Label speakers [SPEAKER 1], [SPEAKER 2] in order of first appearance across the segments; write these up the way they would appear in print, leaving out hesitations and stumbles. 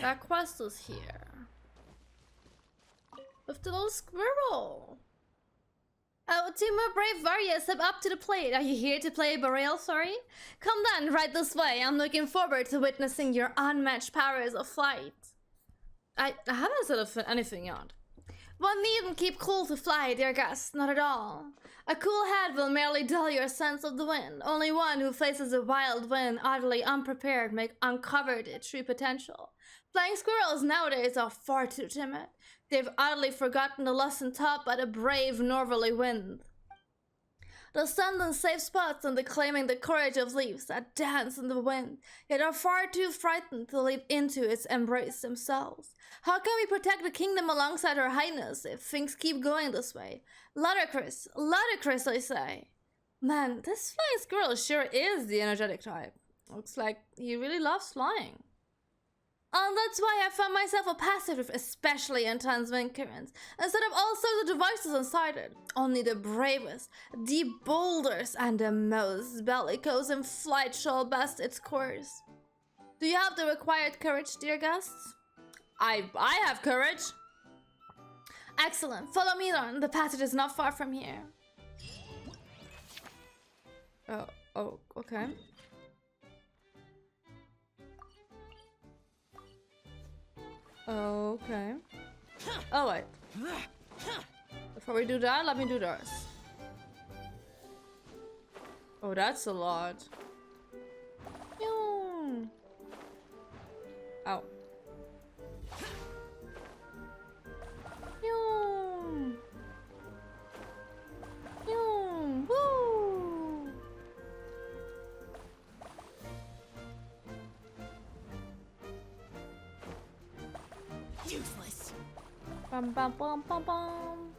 [SPEAKER 1] That quest is here. With the little squirrel. Oh, Team Brave Warrior, step up to the plate. Are you here to play Boreal, sorry? Come then, right this way. I'm looking forward to witnessing your unmatched powers of flight. I haven't said anything yet. One needn't keep cool to fly, dear guest, not at all. A cool head will merely dull your sense of the wind. Only one who faces a wild wind utterly unprepared may uncover its true potential. Flying squirrels nowadays are far too timid. They've utterly forgotten the lesson taught by the brave northerly wind. They'll stand in safe spots and claiming the courage of leaves that dance in the wind, yet are far too frightened to leap into its embrace themselves. How can we protect the kingdom alongside Her Highness if things keep going this way? Ludicrous, I say. Man, this flying squirrel sure is the energetic type. Looks like he really loves flying. And that's why I found myself a passive with especially intense wind currents, instead of all sorts of devices inside it. Only the bravest, the boldest, and the most bellicose in flight shall best its course. Do you have the required courage, dear guests? I have courage. Excellent. Follow me then. The passage is not far from here. Oh, okay. Okay. Oh, wait. Before we do that, let me do this. Oh, that's a lot. Ow. Woo!
[SPEAKER 2] Useless.
[SPEAKER 1] Bum, bum, bum, bum, bum.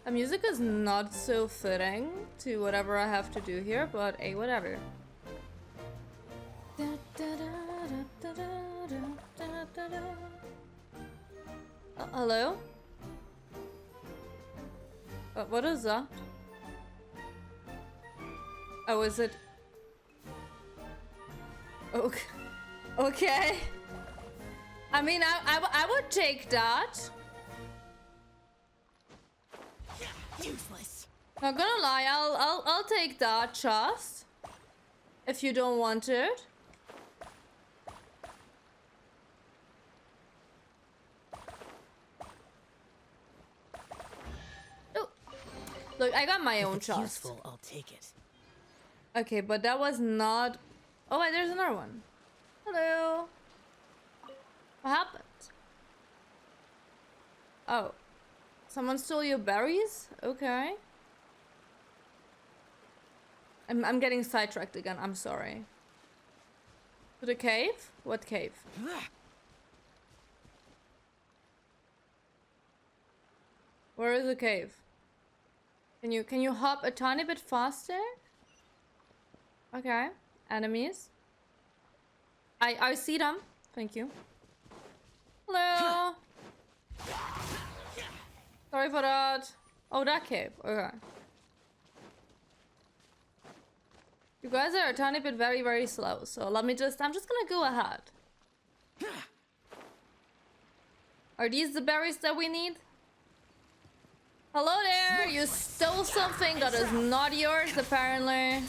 [SPEAKER 1] The music is not so fitting to whatever I have to do here, but hey, whatever. Hello? What is that? Oh, is it? Okay. Okay. I mean, I would take that.
[SPEAKER 2] Useless.
[SPEAKER 1] Not gonna lie, I'll take that just if you don't want it. Oh, look, I got my own chest.
[SPEAKER 2] Useful, I'll take it.
[SPEAKER 1] Okay, but that was not. Oh wait, there's another one. Hello. What happened? Oh. Someone stole your berries? Okay. I'm getting sidetracked again, I'm sorry. To the cave? What cave? Where is the cave? Can you hop a tiny bit faster? Okay. Enemies. I see them. Thank you. Hello. Sorry for that. Oh, that cave. Okay. You guys are a tiny bit very, very slow. So I'm just gonna go ahead. Are these the berries that we need? Hello there. You stole something that is not yours, apparently.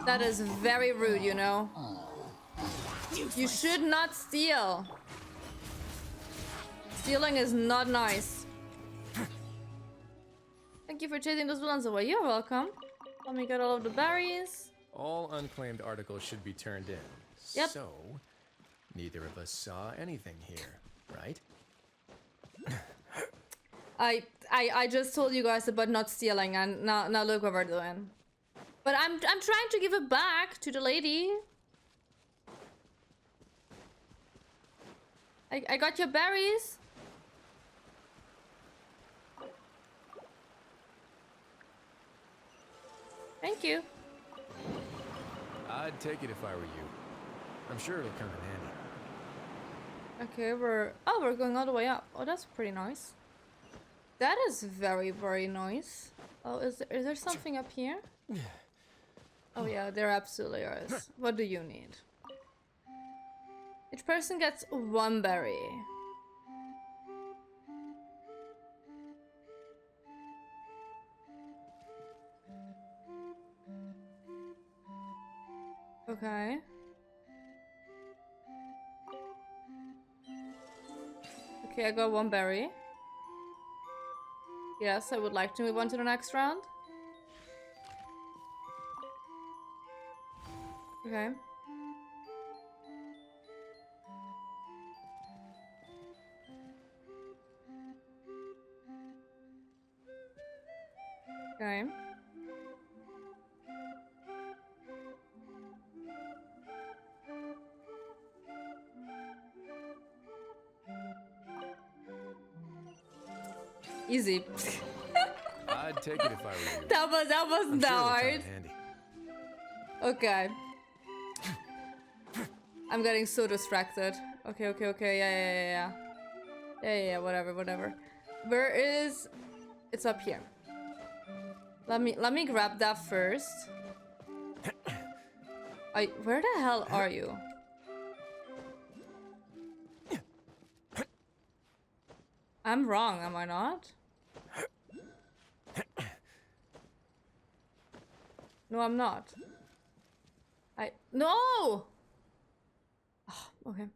[SPEAKER 1] That is very rude, you know. You should not steal. Stealing is not nice. Thank you for chasing those villains away. You're welcome. Let me get all of the berries.
[SPEAKER 3] All unclaimed articles should be turned in.
[SPEAKER 1] Yep.
[SPEAKER 3] So, neither of us saw anything here, right?
[SPEAKER 1] I just told you guys about not stealing, and now look what we're doing. But I'm trying to give it back to the lady. I got your berries. Thank you.
[SPEAKER 3] I'd take it if I were you. I'm sure it'll come in handy.
[SPEAKER 1] Okay, we're going all the way up. Oh, that's pretty nice. That is very, very nice. Oh, is there something up here? Oh yeah, there absolutely is. What do you need? Each person gets 1 berry. Okay. Okay, I got 1 berry. Yes, I would like to move on to the next round. Okay. Okay. Easy.
[SPEAKER 3] I'd take it if I were you.
[SPEAKER 1] that wasn't
[SPEAKER 3] I'm sure
[SPEAKER 1] that
[SPEAKER 3] it'll come
[SPEAKER 1] hard.
[SPEAKER 3] in handy.
[SPEAKER 1] Okay. I'm getting so distracted. Okay. Yeah, whatever. Where is... It's up here. Let me grab that first. Where the hell are you? I'm wrong, am I not? No, I'm not. No! Oh, okay.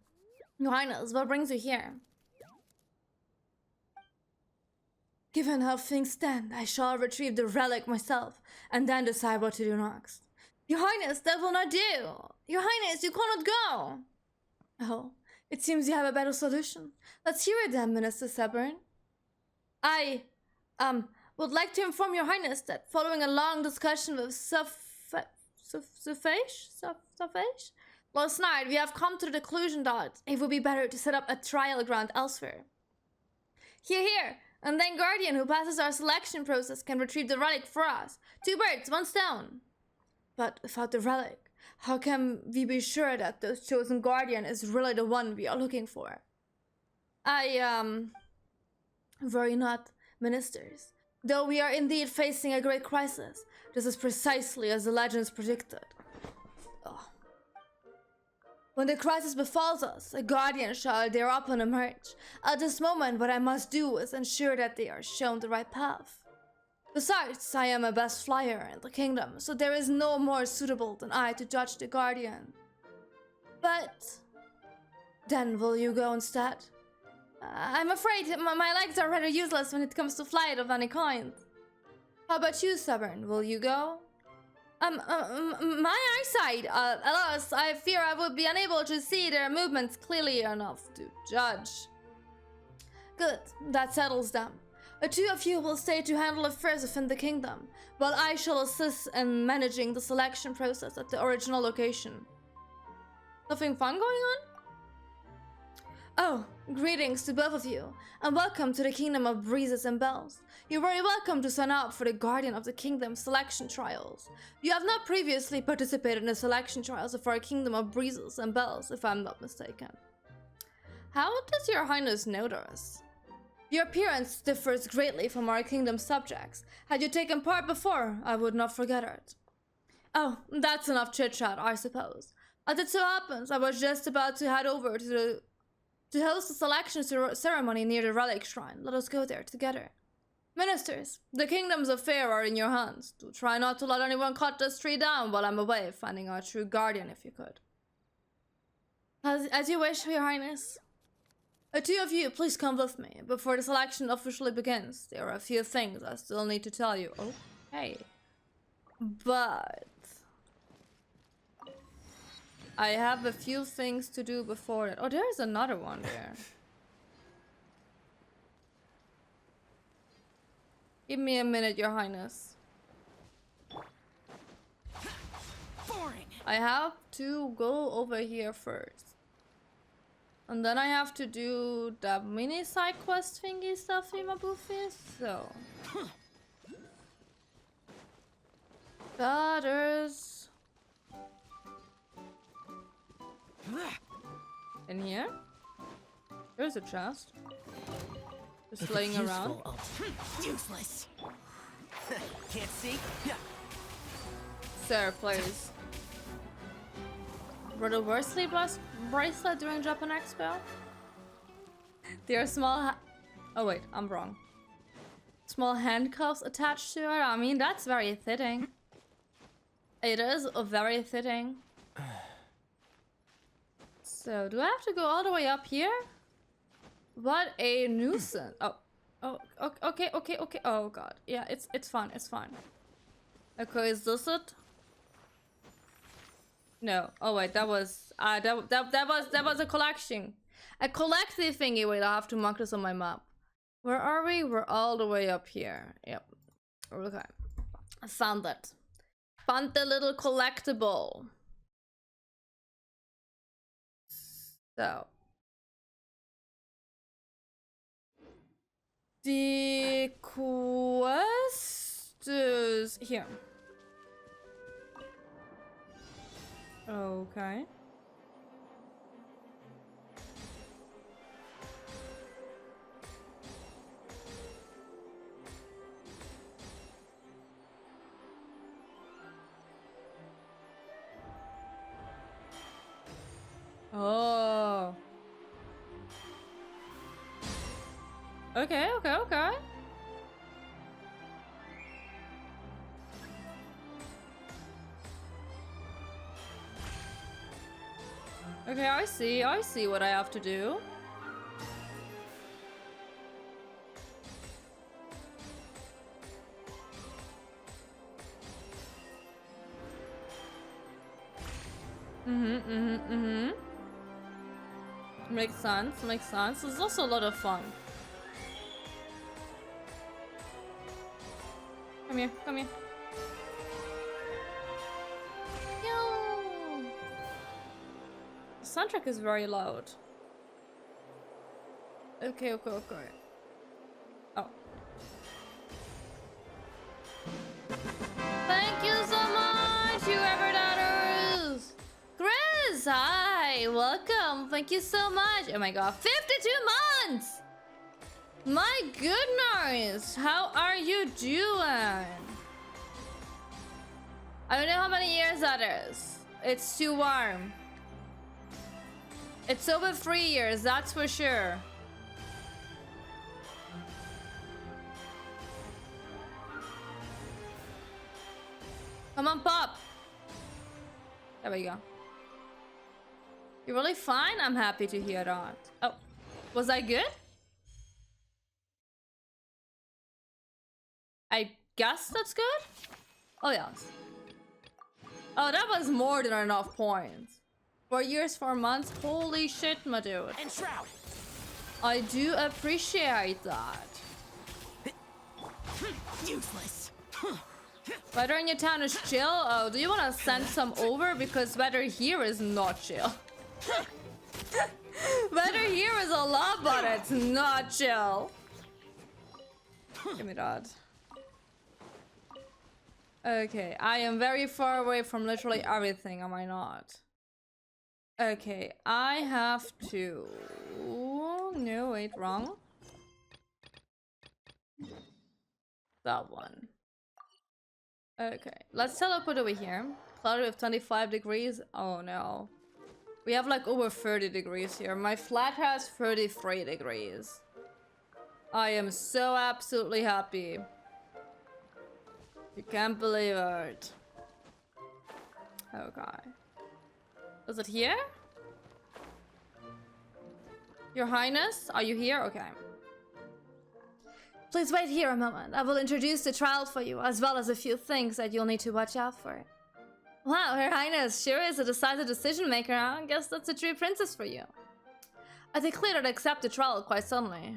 [SPEAKER 1] Your Highness, what brings you here? Given how things stand, I shall retrieve the relic myself, and then decide what to do next. Your Highness, that will not do! Your Highness, you cannot go! Oh, it seems you have a better solution. Let's hear it then, Minister Sebern. I, would like to inform Your Highness that following a long discussion with Sufesh last night, we have come to the conclusion that it would be better to set up a trial ground elsewhere. Here, and then Guardian, who passes our selection process, can retrieve the relic for us. 2 birds, 1 stone. But without the relic, how can we be sure that the chosen Guardian is really the one we are looking for? Worry not, ministers. Though we are indeed facing a great crisis, this is precisely as the legends predicted. Oh. When the crisis befalls us, a guardian shall thereupon emerge. At this moment, what I must do is ensure that they are shown the right path. Besides, I am a best flyer in the kingdom, so there is no more suitable than I to judge the guardian. But then will you go instead? I'm afraid my legs are rather useless when it comes to flight of any kind. How about you, Stubborn? Will you go? My eyesight, alas, I fear I would be unable to see their movements clearly enough to judge. Good, that settles them. The 2 of you will stay to handle affairs within the kingdom, while I shall assist in managing the selection process at the original location. Nothing fun going on? Oh, greetings to both of you, and welcome to the Kingdom of Breezes and Bells. You're very welcome to sign up for the Guardian of the Kingdom selection trials. You have not previously participated in the selection trials of our Kingdom of Breezes and Bells, if I'm not mistaken. How does your Highness know this? Your appearance differs greatly from our kingdom's subjects. Had you taken part before, I would not forget it. Oh, that's enough chit-chat, I suppose. As it so happens, I was just about to head over to host a selection ceremony near the relic shrine. Let us go there together. Ministers, the kingdom's affairs are in your hands. Do try not to let anyone cut this tree down while I'm away, finding our true guardian if you could. As you wish, Your Highness. The 2 of you, please come with me. Before the selection officially begins, there are a few things I still need to tell you. Okay. But I have a few things to do before that. Oh, there's another one there. Give me a minute, Your Highness. Boring. I have to go over here first. And then I have to do the mini side quest thingy stuffy my boofy. So there's in here. There's a chest. Just laying around.
[SPEAKER 2] Useless. Can't see?
[SPEAKER 1] Sir, please. Were the Worsley bracelet during Japan Expo? They are small. Oh wait, I'm wrong. Small handcuffs attached to it. I mean, that's very fitting. It is very fitting. So, do I have to go all the way up here? What a nuisance. Oh, okay. Oh god. Yeah, it's fine. It's fine. Okay, is this it? No. Oh wait, that was that was a collection. A collective thingy. Wait, I have to mark this on my map. Where are we? We're all the way up here. Yep. Okay. I found it. Found the little collectible. So. The quest is here. Okay. Oh. Okay. Okay, I see what I have to do. Makes sense. It's also a lot of fun. Come here. Yo! The soundtrack is very loud. Okay. Oh. Thank you so much, whoever that is! Chris, hi! Welcome! Thank you so much! Oh my god, 52 months! My goodness! How are you doing? I don't know how many years that is. It's too warm. It's over 3 years, that's for sure. Come on, Pop! There we go. You're really fine? I'm happy to hear that. Oh, was I good? I guess that's good? Oh, yes. Oh, that was more than enough points. 4 years, 4 months? Holy shit, my dude.
[SPEAKER 2] And Shroud.
[SPEAKER 1] I do appreciate that.
[SPEAKER 2] Useless.
[SPEAKER 1] Weather in your town is chill? Oh, do you want to send some over? Because weather here is not chill. Weather here is a lot, but it's not chill. Give me that. Okay, I am very far away from literally everything, am I not? Okay, I have to... No, wait, wrong. That one. Okay, let's teleport over here. Cloudy with 25 degrees. Oh no. We have like over 30 degrees here. My flat has 33 degrees. I am so absolutely happy. You can't believe it. Okay. Is it here? Your Highness, are you here? Okay. Please wait here a moment. I will introduce the trial for you, as well as a few things that you'll need to watch out for. Wow, Her Highness sure is a decisive decision maker, huh? I guess that's a true princess for you. I declared I'd accept the trial quite suddenly.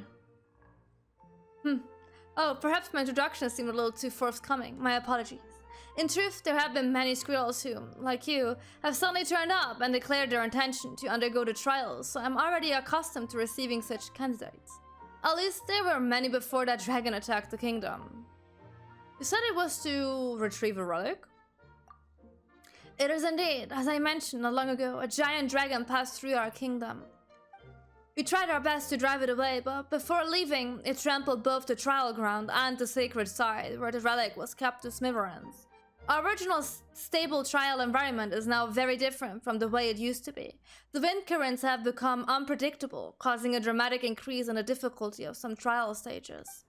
[SPEAKER 1] Oh, perhaps my introduction seemed a little too forthcoming. My apologies. In truth, there have been many squirrels who, like you, have suddenly turned up and declared their intention to undergo the trials, so I'm already accustomed to receiving such candidates. At least there were many before that dragon attacked the kingdom. You said it was to retrieve a relic? It is indeed. As I mentioned not long ago, a giant dragon passed through our kingdom. We tried our best to drive it away, but before leaving, it trampled both the trial ground and the sacred site where the relic was kept to smithereens. Our original stable trial environment is now very different from the way it used to be. The wind currents have become unpredictable, causing a dramatic increase in the difficulty of some trial stages.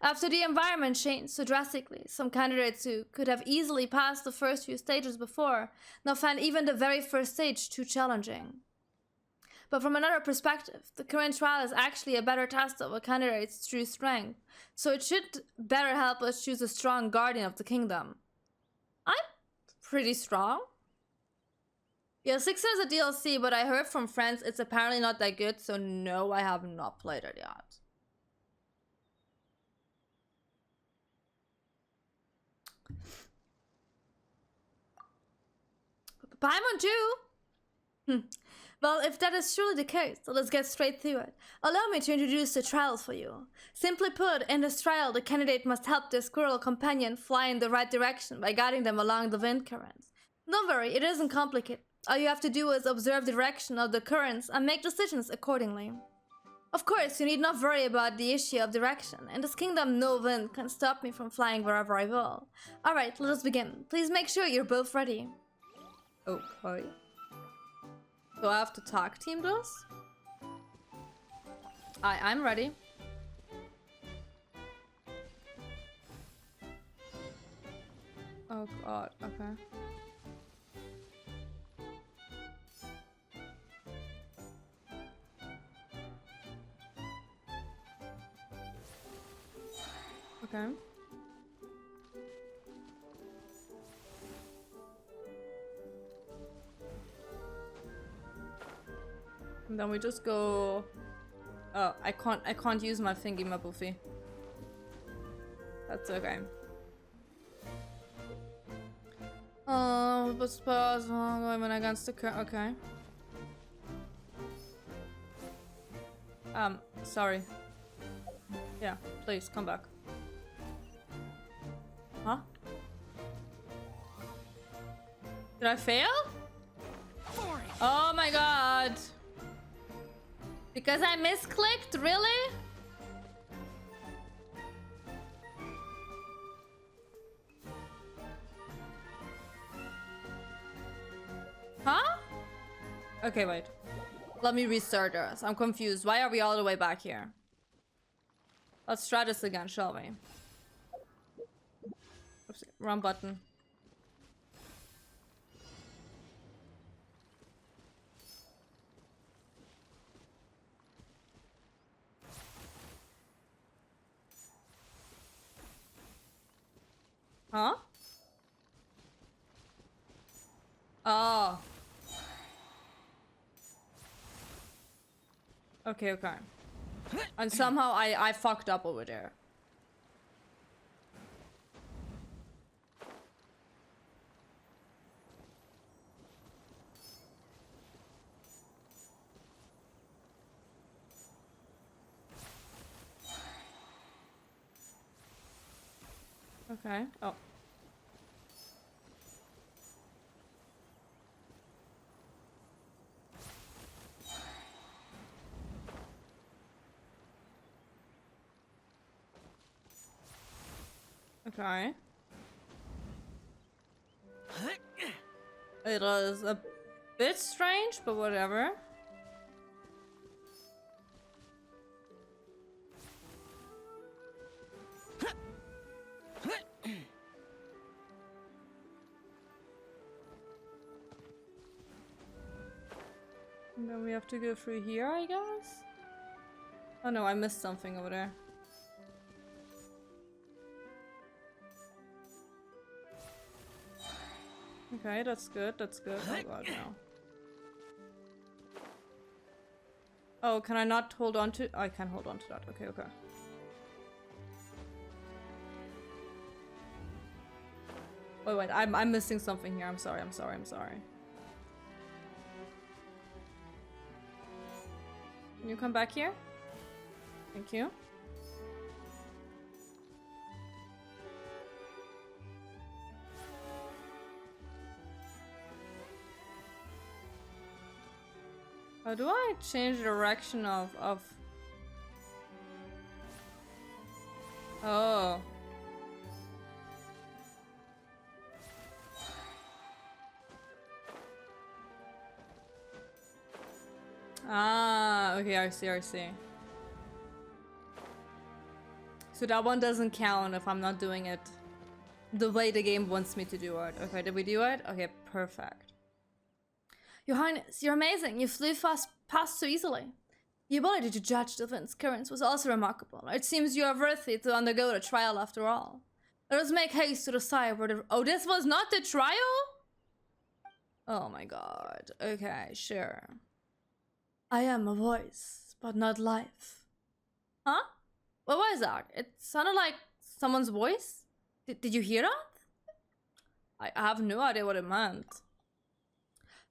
[SPEAKER 1] After the environment changed so drastically, some candidates who could have easily passed the first few stages before now find even the very first stage too challenging. But from another perspective, the current trial is actually a better test of a candidate's true strength, so it should better help us choose a strong guardian of the kingdom. I'm pretty strong. Yeah, 6 is a DLC, but I heard from friends it's apparently not that good, so no, I have not played it yet. Paimon too? Well, if that is truly the case, then let's get straight through it. Allow me to introduce the trials for you. Simply put, in this trial, the candidate must help their squirrel companion fly in the right direction by guiding them along the wind currents. Don't worry, it isn't complicated. All you have to do is observe the direction of the currents and make decisions accordingly. Of course, you need not worry about the issue of direction. In this kingdom, no wind can stop me from flying wherever I will. Alright, let us begin. Please make sure you're both ready. Okay. Do I have to tag team this? I'm ready. Oh god, okay. Okay. And then we just go. Oh, I can't use my thingy, my buffy. That's okay. But suppose going against the current. Okay. Sorry. Yeah, please come back. Huh? Did I fail? Oh my god. Because I misclicked? Really? Huh? Okay, wait. Let me restart this. I'm confused. Why are we all the way back here? Let's try this again, shall we? Oops, wrong button. Huh? Oh. Okay, okay. And somehow I fucked up over there. Okay. Oh. Okay. It is a bit strange, but whatever. And then we have to go through here, I guess? Oh no, I missed something over there. Okay, that's good, that's good. Oh god, no. Oh, can I not hold on to- I can hold on to that. Okay, okay. Wait, wait, I'm missing something here. I'm sorry, I'm sorry, I'm sorry. Can you come back here? Thank you. How do I change the direction of... Oh. Ah, okay, I see, I see. So that one doesn't count if I'm not doing it the way the game wants me to do it. Okay, did we do it? Okay, perfect. Your Highness, you're amazing. You flew past so easily. The ability to judge the wind's currents was also remarkable. It seems you are worthy to undergo the trial after all. Let us make haste to decide where the... Oh, this was not the trial? Oh my god. Okay, sure. I am a voice, but not life. Huh? What was that? It sounded like someone's voice? Did you hear that? I have no idea what it meant.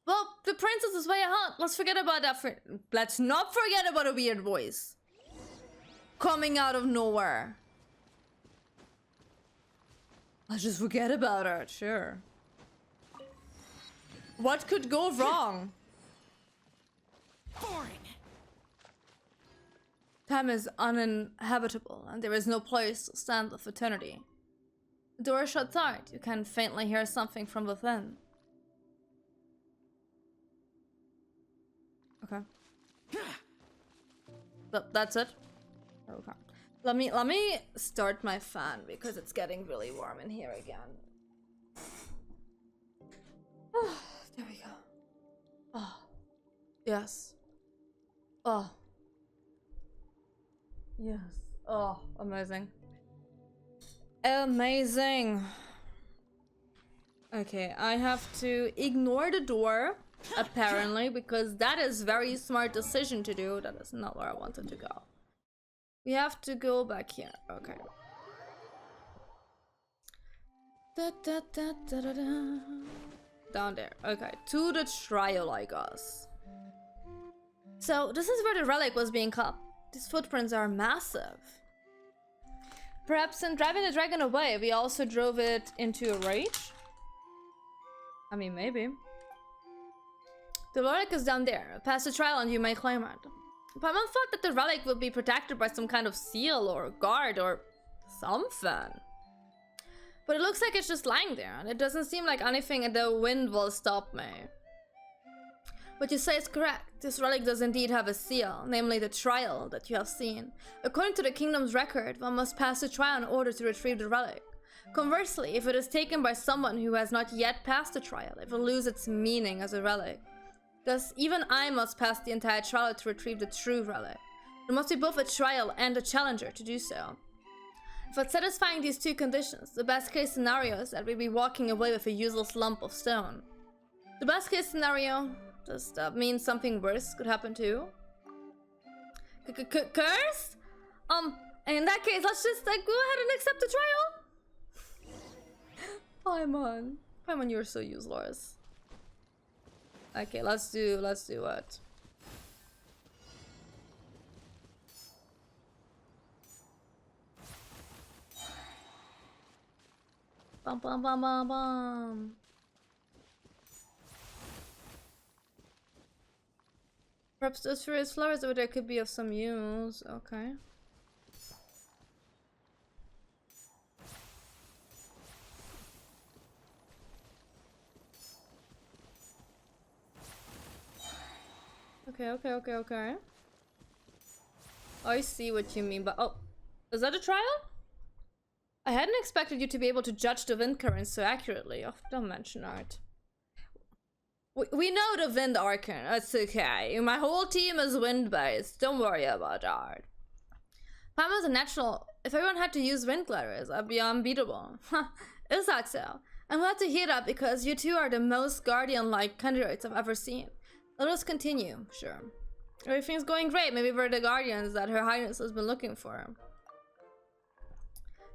[SPEAKER 1] Well, the princess is way ahead. Let's forget about that. Let's not forget about a weird voice coming out of nowhere. Let's just forget about it, sure. What could go wrong?
[SPEAKER 2] Boring.
[SPEAKER 1] Time is uninhabitable, and there is no place to stand with eternity. The door is shut tight. You can faintly hear something from within. Okay. That's it? Okay. Let me start my fan because it's getting really warm in here again. Oh, there we go. Oh. Yes. Oh. Yes. Oh, amazing. Amazing. Okay, I have to ignore the door, apparently, because that is a very smart decision to do. That is not where I wanted to go. We have to go back here. Okay. Da, da, da, da, da, da. Down there. Okay, to the trial, I guess. So, this is where the relic was being kept. These footprints are massive. Perhaps in driving the dragon away, we also drove it into a rage? I mean, maybe. The relic is down there. Pass the trial and you may claim it. Paimon thought that the relic would be protected by some kind of seal or guard or something. But it looks like it's just lying there, and it doesn't seem like anything in the wind will stop me. What you say is correct. This relic does indeed have a seal, namely the trial that you have seen. According to the kingdom's record, one must pass the trial in order to retrieve the relic. Conversely, if it is taken by someone who has not yet passed the trial, it will lose its meaning as a relic. Thus, even I must pass the entire trial to retrieve the true relic. There must be both a trial and a challenger to do so. If satisfying these two conditions, the best case scenario is that we'll be walking away with a useless lump of stone. The best case scenario, does that mean something worse could happen too? Curse? In that case, let's just like go ahead and accept the trial. Paimon, you're so useless. Okay, let's do it. Bum bum bum bum bum. Perhaps those furious flowers over there could be of some use. Okay. Okay. I see what you mean, but oh, is that a trial? I hadn't expected you to be able to judge the wind currents so accurately. Oh, don't mention it. We know the wind arcane. It's okay. My whole team is wind-based. Don't worry about that. Paimon's a natural. If everyone had to use wind gliders, I'd be unbeatable. Is that so? I'm glad to hear that because you two are the most guardian-like candidates I've ever seen. Let us continue. Sure. Everything's going great. Maybe we're the guardians that Her Highness has been looking for.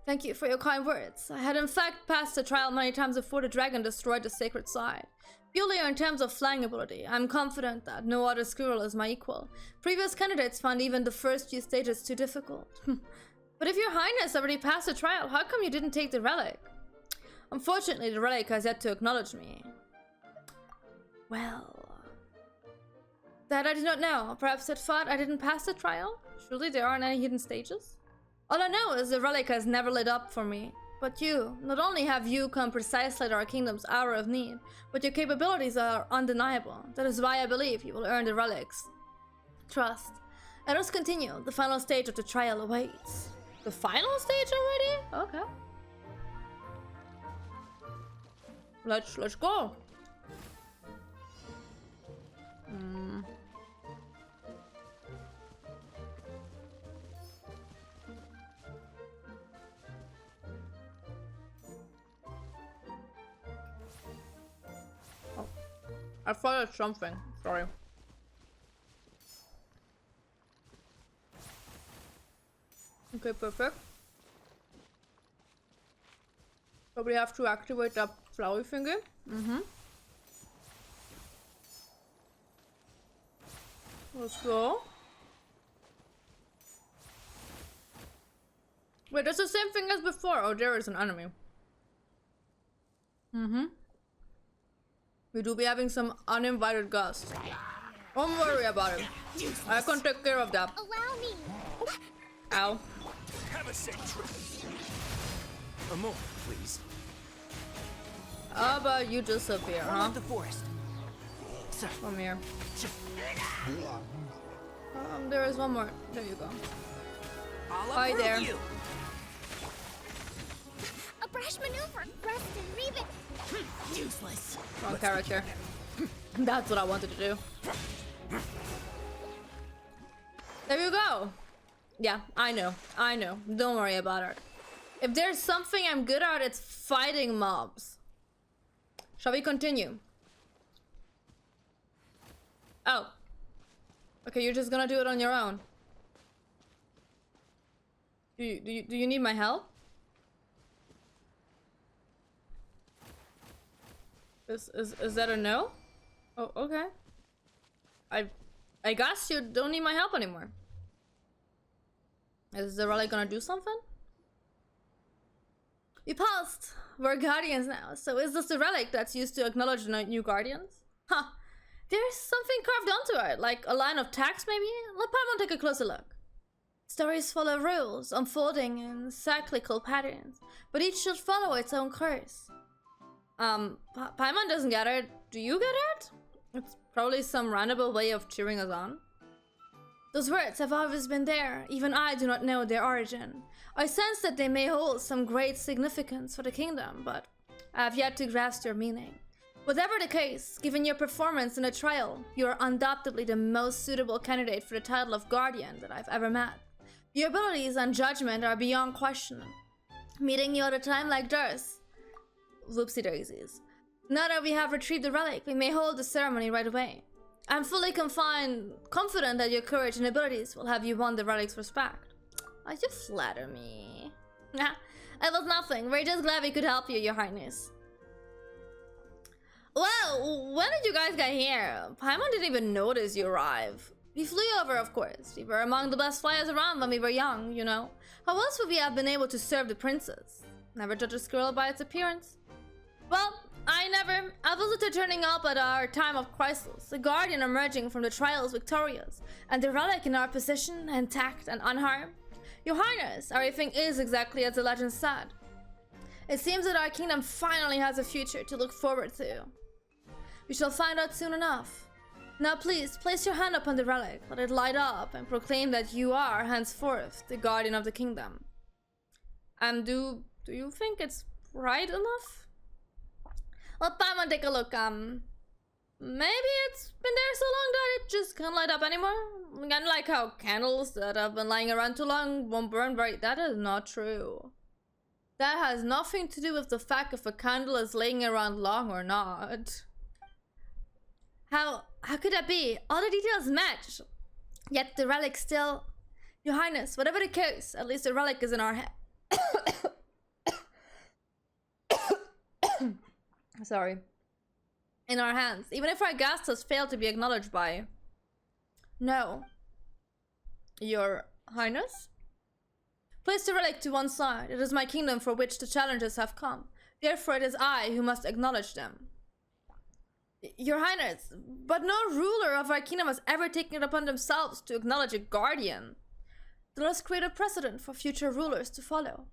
[SPEAKER 1] Thank you for your kind words. I had in fact passed the trial many times before the dragon destroyed the sacred site. Purely in terms of flying ability, I'm confident that no other squirrel is my equal. Previous candidates found even the first few stages too difficult. But if your highness already passed the trial, how come you didn't take the relic? Unfortunately, the relic has yet to acknowledge me. Well... That I do not know. Perhaps it thought I didn't pass the trial? Surely there aren't any hidden stages? All I know is the relic has never lit up for me. But you, not only have you come precisely at our kingdom's hour of need, but your capabilities are undeniable. That is why I believe you will earn the relics. Trust. Let us continue. The final stage of the trial awaits. The final stage already? Okay. Let's go. Oh, I followed something. Sorry. Okay, perfect. Probably have to activate that flowery finger. Let's go. Wait, that's the same thing as before. Oh, there is an enemy. We do be having some uninvited guests. Don't worry about it. I can take care of that.
[SPEAKER 2] Allow me.
[SPEAKER 1] Ow.
[SPEAKER 3] Have a safe trip. A moment, please.
[SPEAKER 1] How about you disappear, huh?
[SPEAKER 2] The forest. Sir.
[SPEAKER 1] Come here. There is one more. There you go. Hi there.
[SPEAKER 2] You. A brash maneuver. Rest and reave it. Useless.
[SPEAKER 1] Wrong character. That's what I wanted to do. There you go. Yeah, I know. Don't worry about it. If there's something I'm good at, it's fighting mobs. Shall we continue? Oh. Okay, you're just gonna do it on your own. Do you need my help? Is that a no? Oh, okay. I guess you don't need my help anymore. Is the relic gonna do something? We passed. We're guardians now. So is this the relic that's used to acknowledge the new guardians? Huh. There's something carved onto it, like a line of text maybe? Let Paimon take a closer look. Stories follow rules, unfolding in cyclical patterns, but each should follow its own course. Paimon doesn't get it. Do you get it? It's probably some roundabout way of cheering us on. Those words have always been there. Even I do not know their origin. I sense that they may hold some great significance for the kingdom, but I have yet to grasp their meaning. Whatever the case, given your performance in the trial, you are undoubtedly the most suitable candidate for the title of Guardian that I've ever met. Your abilities and judgment are beyond question. Meeting you at a time like this, whoopsie daisies. Now that we have retrieved the relic, we may hold the ceremony right away. I'm fully confident that your courage and abilities will have you won the relic's respect. Oh, you flatter me. Nah, it was nothing. We're just glad we could help you, Your Highness. Well, when did you guys get here? Paimon didn't even notice you arrive. We flew over, of course. We were among the best flyers around when we were young, you know. How else would we have been able to serve the princess? Never judge a squirrel by its appearance. Well, I was turning up at our time of crisis, the guardian emerging from the trials victorious, and the relic in our possession, intact and unharmed. Your Highness, everything is exactly as the legend said. It seems that our kingdom finally has a future to look forward to. We shall find out soon enough. Now please, place your hand upon the relic, let it light up, and proclaim that you are, henceforth, the guardian of the kingdom. Do you think it's right enough? Let Paimon take a look. Maybe it's been there so long that it just can't light up anymore? Again, like how candles that have been lying around too long won't burn bright. That is not true. That has nothing to do with the fact if a candle is laying around long or not. How could that be? All the details match. Yet the relic still... Your Highness, whatever the case, at least the relic is in our hand. Sorry. In our hands. Even if our guest has failed to be acknowledged by... No. Your Highness? Place the relic to one side. It is my kingdom for which the challenges have come. Therefore it is I who must acknowledge them. Your Highness, but no ruler of our kingdom has ever taken it upon themselves to acknowledge a guardian. Let us create a precedent for future rulers to follow.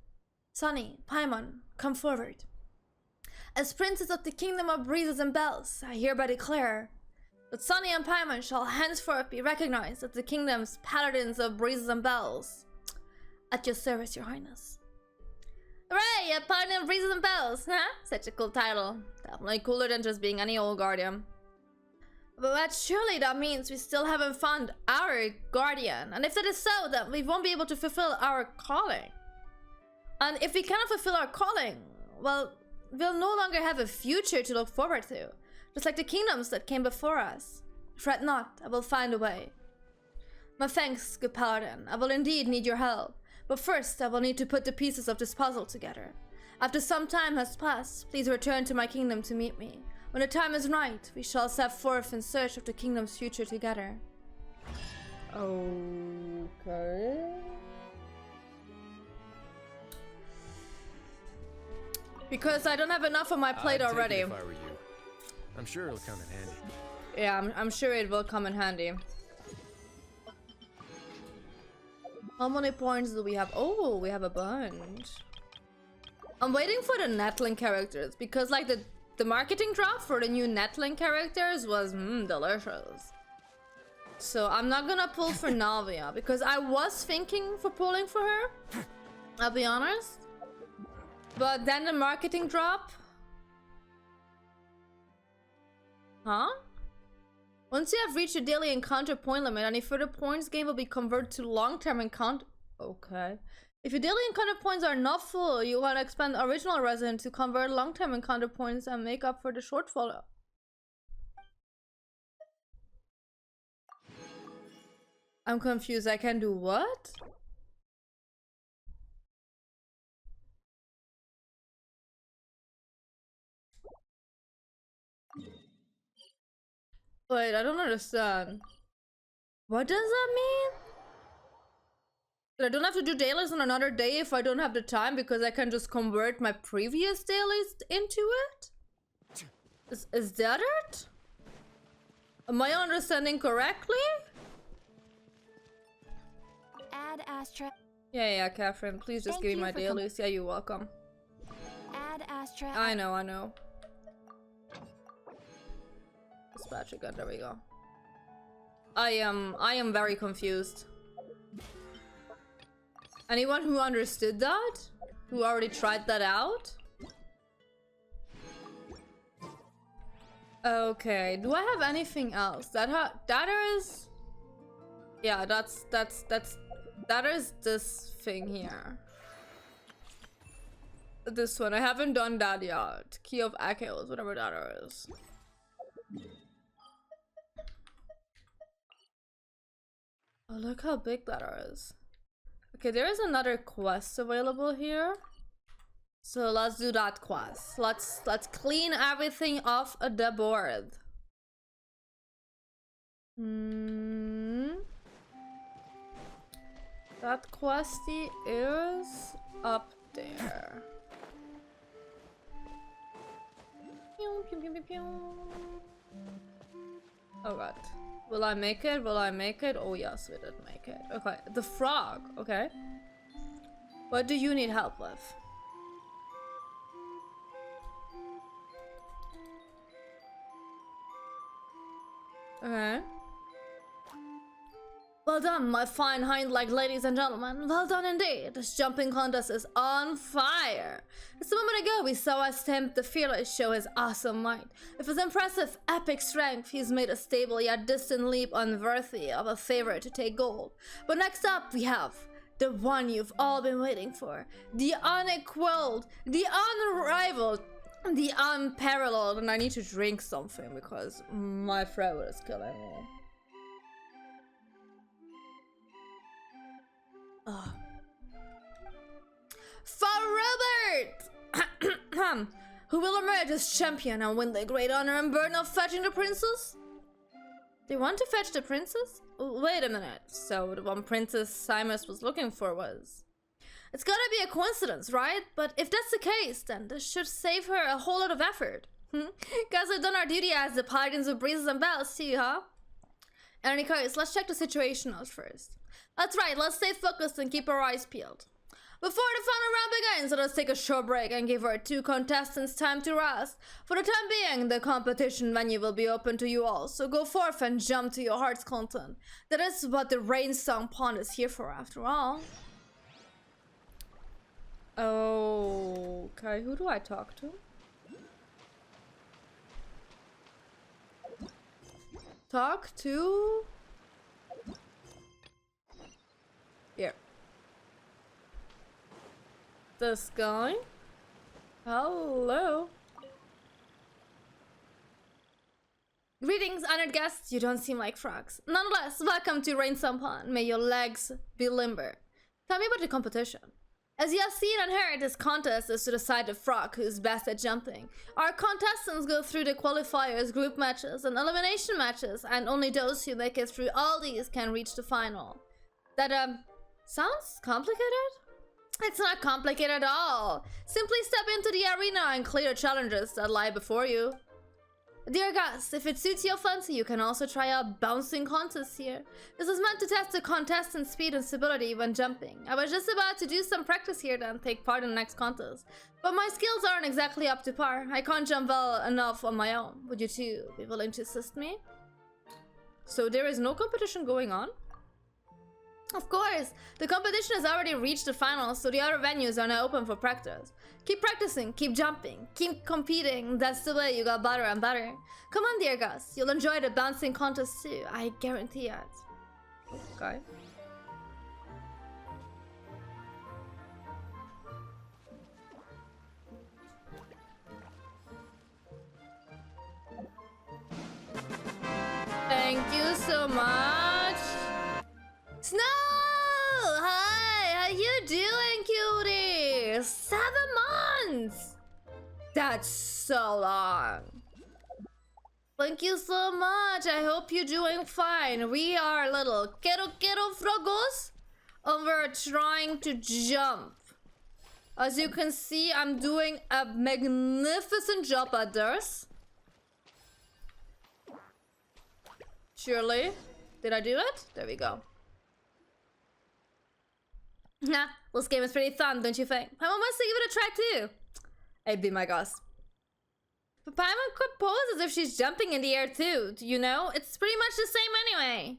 [SPEAKER 1] Sunny, Paimon, come forward. As princess of the kingdom of breezes and bells, I hereby declare That Sunny and Paimon shall henceforth be recognized as the kingdom's paladins of breezes and bells. At your service, your highness. Hooray! A paladin of breezes and bells! Huh? Such a cool title. Definitely cooler than just being any old guardian. But surely that means we still haven't found our guardian. And if that is so, then we won't be able to fulfill our calling. And if we cannot fulfill our calling, well, we'll no longer have a future to look forward to. Just like the kingdoms that came before us. Fret not, I will find a way. My thanks, good paladin. I will indeed need your help. But first, I will need to put the pieces of this puzzle together. After some time has passed, please return to my kingdom to meet me. When the time is right, we shall set forth in search of the kingdom's future together. Okay. Because I don't have enough on my plate
[SPEAKER 3] I'd take
[SPEAKER 1] already.
[SPEAKER 3] it if I were you. I'm sure it'll come in handy.
[SPEAKER 1] Yeah, I'm sure it will come in handy. How many points do we have? Oh, we have a bunch. I'm waiting for the Netlink characters because like the marketing drop for the new Netlink characters was delicious. So I'm not gonna pull for Navia because I was thinking for pulling for her. I'll be honest. But then the marketing drop. Huh? Once you have reached your daily encounter point limit, any further points gained will be converted to long-term encounter. Okay. If your daily encounter points are not full, you want to expand original resident to convert long-term encounter points and make up for the shortfall. I'm confused. I can do what? Wait, I don't understand. What does that mean? I don't have to do dailies on another day if I don't have the time because I can just convert my previous dailies into it? Is that it? Am I understanding correctly?
[SPEAKER 2] Add Astra.
[SPEAKER 1] Yeah, Catherine, please just give me my dailies. Yeah, you're welcome.
[SPEAKER 2] Add Astra.
[SPEAKER 1] I know. Dispatch again, there we go. I am very confused. Anyone who understood that? Who already tried that out? Okay, do I have anything else? That is... Yeah, that is this thing here. This one, I haven't done that yet. Key of Echoes, whatever that is. Oh, look how big that is. Okay, there is another quest available here. So let's do that quest. Let's clean everything off the board. That questy is up there. Oh god. Will I make it? Will I make it? Oh yes, we did make it. Okay, the frog. Okay. What do you need help with? Okay. Well done, my fine hind-legged ladies and gentlemen. Well done indeed. This jumping contest is on fire. Just a moment ago, we saw us Temp the Fearless show his awesome might. With his impressive, epic strength, he's made a stable yet distant leap unworthy of a favorite to take gold. But next up, we have the one you've all been waiting for. The unequaled, the unrivaled, the unparalleled. And I need to drink something because my throat is killing me. For Robert! Who will emerge as champion and win the great honor and burden of fetching the princess? They want to fetch the princess? Wait a minute. So the one princess Simus was looking for was... It's gotta be a coincidence, right? But if that's the case, then this should save her a whole lot of effort. Guys, we've done our duty as the paladins of breezes and bells, see, huh? In any case, let's check the situation out first. That's right, let's stay focused and keep our eyes peeled. Before the final round begins, let us take a short break and give our two contestants time to rest. For the time being, the competition venue will be open to you all, so go forth and jump to your heart's content. That is what the Rain Song Pond is here for, after all. Okay, who do I talk to? Talk to... Here. This guy? Hello. Greetings, honored guests. You don't seem like frogs. Nonetheless, welcome to Rain Pond. May your legs be limber. Tell me about the competition. As you have seen and heard, this contest is to decide the frog who's best at jumping. Our contestants go through the qualifiers, group matches, and elimination matches, and only those who make it through all these can reach the final. That, sounds complicated? It's not complicated at all. Simply step into the arena and clear the challenges that lie before you. Dear guests, if it suits your fancy, you can also try out bouncing contests here. This is meant to test the contestant's speed and stability when jumping. I was just about to do some practice here then take part in the next contest. But my skills aren't exactly up to par. I can't jump well enough on my own. Would you two be willing to assist me? So there is no competition going on? Of course! The competition has already reached the finals, so the other venues are now open for practice. Keep practicing, keep jumping, keep competing. That's the way you got better and better. Come on, dear Gus. You'll enjoy the bouncing contest too. I guarantee it. Okay. Thank you so much. Snow! Hi! How you doing, cutie? 7 months! That's so long. Thank you so much. I hope you're doing fine. We are little kiddo frogos, and we're trying to jump. As you can see, I'm doing a magnificent job at this. Surely. Did I do it? There we go. Nah, this game is pretty fun, don't you think? Paimon wants to give it a try too. I'd be my gosh. But Paimon could pose as if she's jumping in the air too, you know? It's pretty much the same anyway.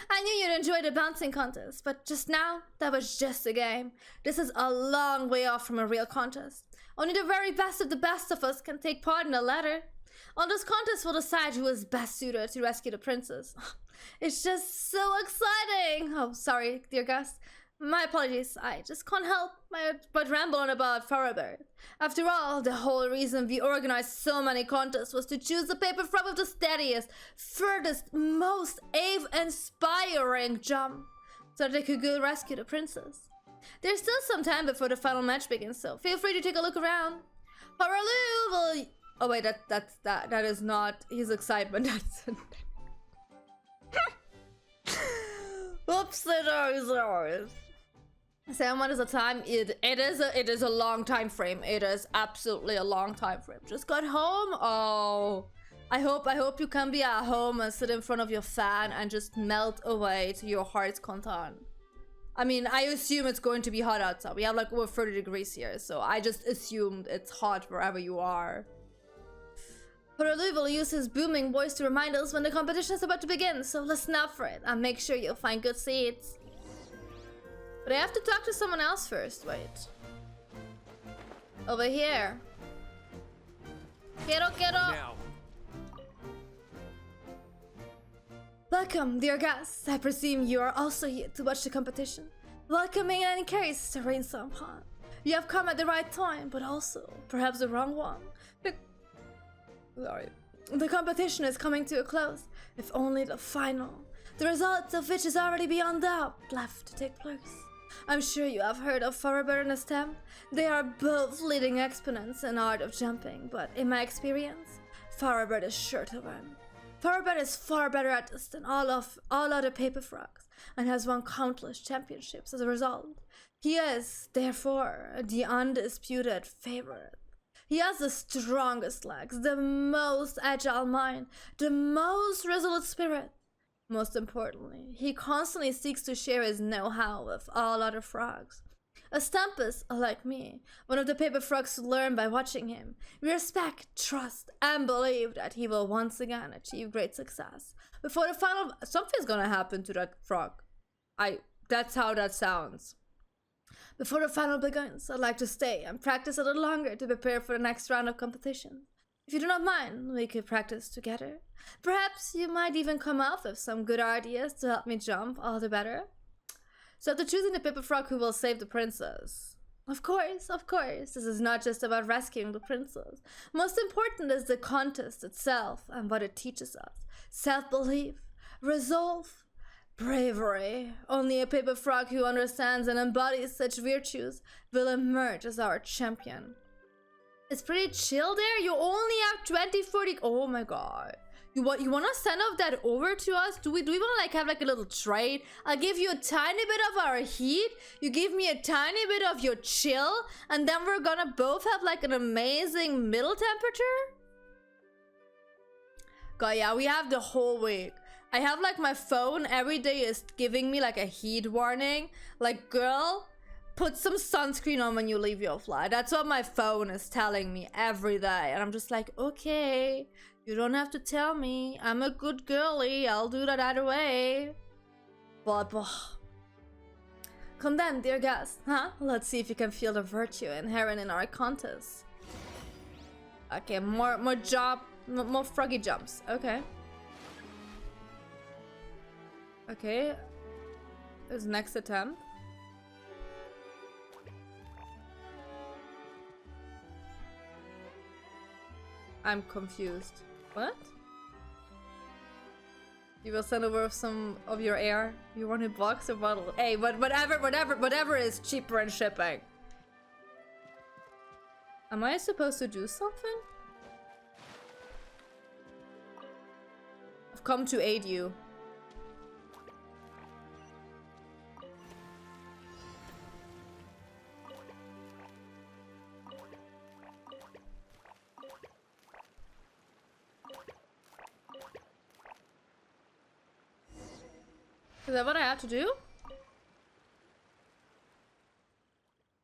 [SPEAKER 1] I knew you'd enjoy the bouncing contest, but just now, that was just a game. This is a long way off from a real contest. Only the very best of the best of us can take part in the latter. On this contest, we'll decide who is best suited to rescue the princess. It's just so exciting. Oh, sorry, dear guest. My apologies, I just can't help but ramble on about Farabird. After all, the whole reason we organized so many contests was to choose the paper frog with the steadiest, furthest, most awe-inspiring jump, so that they could go rescue the princess. There's still some time before the final match begins, so feel free to take a look around. Haralu will... Oh wait, that is not his excitement, that's... Oops, it is. 7 months at a time. It is a long time frame. It is absolutely a long time frame. Just got home. Oh, I hope you can be at home and sit in front of your fan and just melt away to your heart's content. I mean, I assume it's going to be hot outside. We have like over 30 degrees here, so I just assumed it's hot wherever you are. Haralu will use his booming voice to remind us when the competition is about to begin, so listen out for it and make sure you'll find good seats. But I have to talk to someone else first, wait. Over here. Quiero.
[SPEAKER 3] Now.
[SPEAKER 1] Welcome, dear guests. I presume you are also here to watch the competition. Welcome in any case to Rain Pond. You have come at the right time, but also perhaps the wrong one. The competition is coming to a close, if only the final, the results of which is already beyond doubt, left to take place. I'm sure you have heard of Farabird and Stem. They are both leading exponents in art of jumping, but in my experience, Farabird is sure to win. Farabird is far better at this than all other paper frogs, and has won countless championships as a result. He is, therefore, the undisputed favorite. He has the strongest legs, the most agile mind, the most resolute spirit. Most importantly, he constantly seeks to share his know-how with all other frogs. A stamp is, like me, one of the paper frogs who learn by watching him. We respect, trust, and believe that he will once again achieve great success. Before the final... Something's gonna happen to that frog. That's how that sounds. Before the final begins, I'd like to stay and practice a little longer to prepare for the next round of competition. If you do not mind, we could practice together. Perhaps you might even come up with some good ideas to help me jump all the better. So after choosing the paper frog who will save the princess. Of course, this is not just about rescuing the princess. Most important is the contest itself and what it teaches us. Self-belief, resolve, bravery. Only a paper frog who understands and embodies such virtues will emerge as our champion. It's pretty chill there. You only have 2040. Oh my god. You want to send off that over to us? Do we want to like have like a little trade? I'll give you a tiny bit of our heat. You give me a tiny bit of your chill, and then we're gonna both have like an amazing middle temperature. God, yeah, we have the whole week. I have like my phone every day is giving me like a heat warning. Like, girl, put some sunscreen on when you leave your flight. That's what my phone is telling me every day. And I'm just like, okay, you don't have to tell me. I'm a good girly. I'll do that either way. But, come then, dear guest. Huh? Let's see if you can feel the virtue inherent in our contest. Okay, more froggy jumps. Okay. Okay. This next attempt. I'm confused. What? You will send over some of your air. You want a box or bottle? Hey, whatever is cheaper in shipping. Am I supposed to do something? I've come to aid you. Is that what I have to do?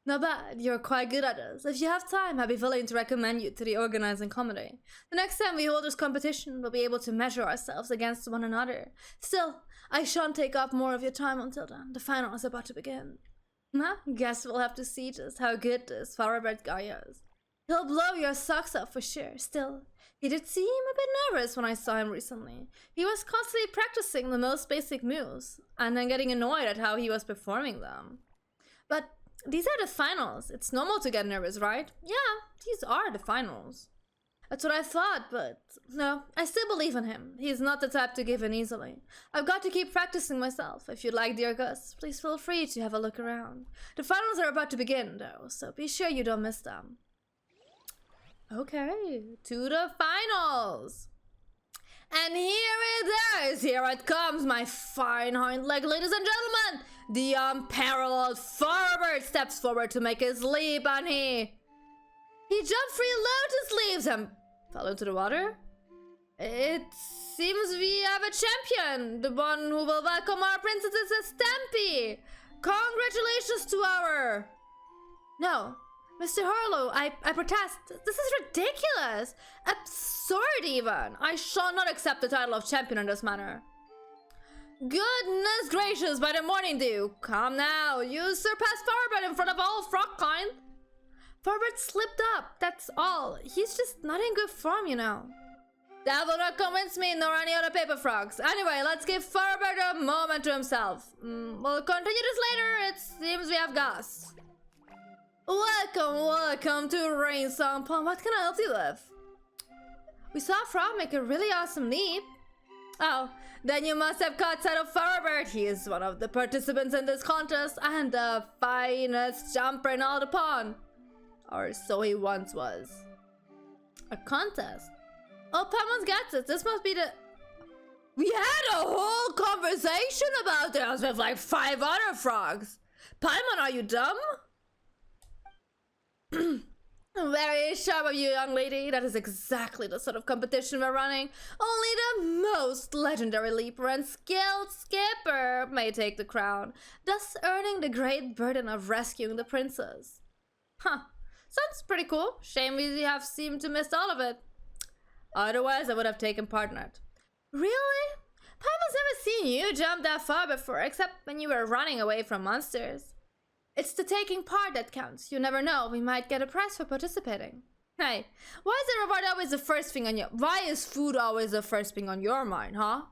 [SPEAKER 1] Not bad, you're quite good at this. If you have time, I'd be willing to recommend you to the organizing committee. The next time we hold this competition, we'll be able to measure ourselves against one another. Still, I shan't take up more of your time until then. The final is about to begin. Huh? Guess we'll have to see just how good this thoroughbred guy is. He'll blow your socks off for sure. Still, he did seem a bit nervous when I saw him recently. He was constantly practicing the most basic moves, and then getting annoyed at how he was performing them. But these are the finals. It's normal to get nervous, right? Yeah, these are the finals. That's what I thought, but no, I still believe in him. He's not the type to give in easily. I've got to keep practicing myself. If you'd like, dear Gus, please feel free to have a look around. The finals are about to begin, though, so be sure you don't miss them. Okay, to the finals. And here it is. Here it comes, my fine hind leg, ladies and gentlemen. The unparalleled Farbird steps forward to make his leap, and he jumped free lotus leaves and fell into the water. It seems we have a champion. The one who will welcome our princess is a Stampy. Congratulations to our... No. Mr. Harlow, I protest. This is ridiculous. Absurd, even. I shall not accept the title of champion in this manner. Goodness gracious, by the morning dew. Come now, you surpassed Farbird in front of all frogkind. Farbird slipped up, that's all. He's just not in good form, you know. That will not convince me, nor any other paper frogs. Anyway, let's give Farbird a moment to himself. We'll continue this later. It seems we have Gus. Welcome to Rain Song Pond. What can I help you with? We saw a frog make a really awesome leap. Oh, then you must have caught sight of Farbird. He is one of the participants in this contest and the finest jumper in all the pond. Or so he once was. A contest? Oh, Paimon gets it. This must be the... We had a whole conversation about this with like 5 other frogs. Paimon, are you dumb? Very sharp of you, young lady. That is exactly the sort of competition we're running. Only the most legendary leaper and skilled skipper may take the crown, thus earning the great burden of rescuing the princess. Huh. Sounds pretty cool. Shame we have seemed to miss all of it. Otherwise, I would have taken part in it. Really? Papa's never seen you jump that far before, except when you were running away from monsters. It's the taking part that counts. You never know, we might get a prize for participating. Hey, why is the reward always the first thing on your... Why is food always the first thing on your mind, huh?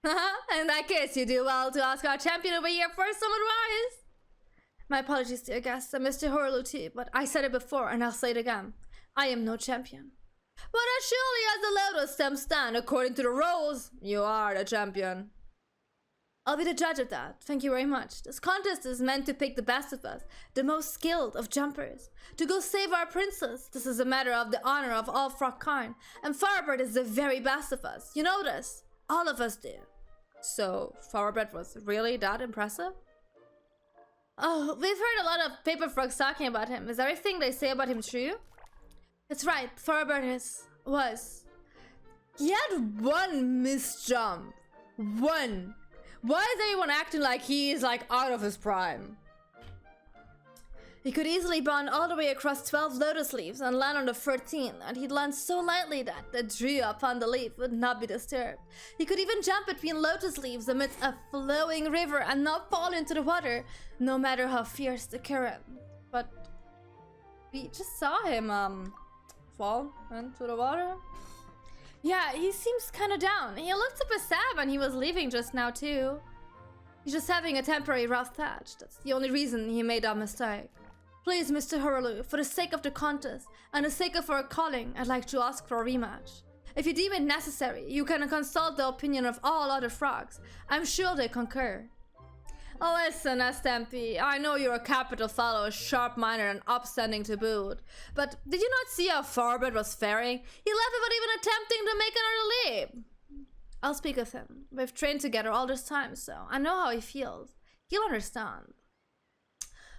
[SPEAKER 1] In that case, you do well to ask our champion over here for some advice. My apologies, dear guests, and Mr. Horlu too, but I said it before and I'll say it again. I am no champion. But as surely as the lotus stems stand according to the rules, you are the champion. I'll be the judge of that. Thank you very much. This contest is meant to pick the best of us, the most skilled of jumpers, to go save our princess. This is a matter of the honor of all frog kind, and Firebird is the very best of us. You know this. All of us do. So, Firebird was really that impressive? Oh, we've heard a lot of paper frogs talking about him. Is everything they say about him true? That's right. Firebird was. He had one misjump. One. Why is everyone acting like he is like out of his prime? He could easily bound all the way across 12 lotus leaves and land on the 13th, and he'd land so lightly that the dew upon the leaf would not be disturbed. He could even jump between lotus leaves amidst a flowing river and not fall into the water, no matter how fierce the current. But we just saw him fall into the water. Yeah, he seems kind of down. He looked a bit sad when he was leaving just now too. He's just having a temporary rough patch. That's the only reason he made that mistake. Please, Mr. Horlu, for the sake of the contest and the sake of our calling, I'd like to ask for a rematch. If you deem it necessary, you can consult the opinion of all other frogs. I'm sure they concur. Oh, listen, Stampy, I know you're a capital fellow, sharp-minded and upstanding to boot. But did you not see how Firebird was faring? He left without even attempting to make another leap. I'll speak with him. We've trained together all this time, so I know how he feels. He'll understand.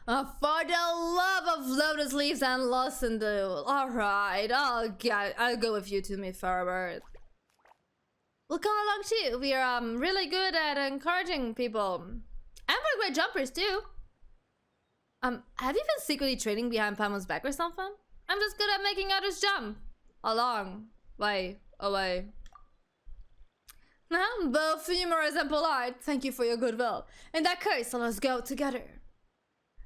[SPEAKER 1] For the love of lotus leaves and Lawson Dew. Alright, I'll go with you to meet Firebird. We'll come along too. We are really good at encouraging people. And we're great jumpers too. Have you been secretly training behind Pamo's back or something? I'm just good at making others jump. A long way away. Both humorous and polite. Thank you for your goodwill. In that case, let us go together.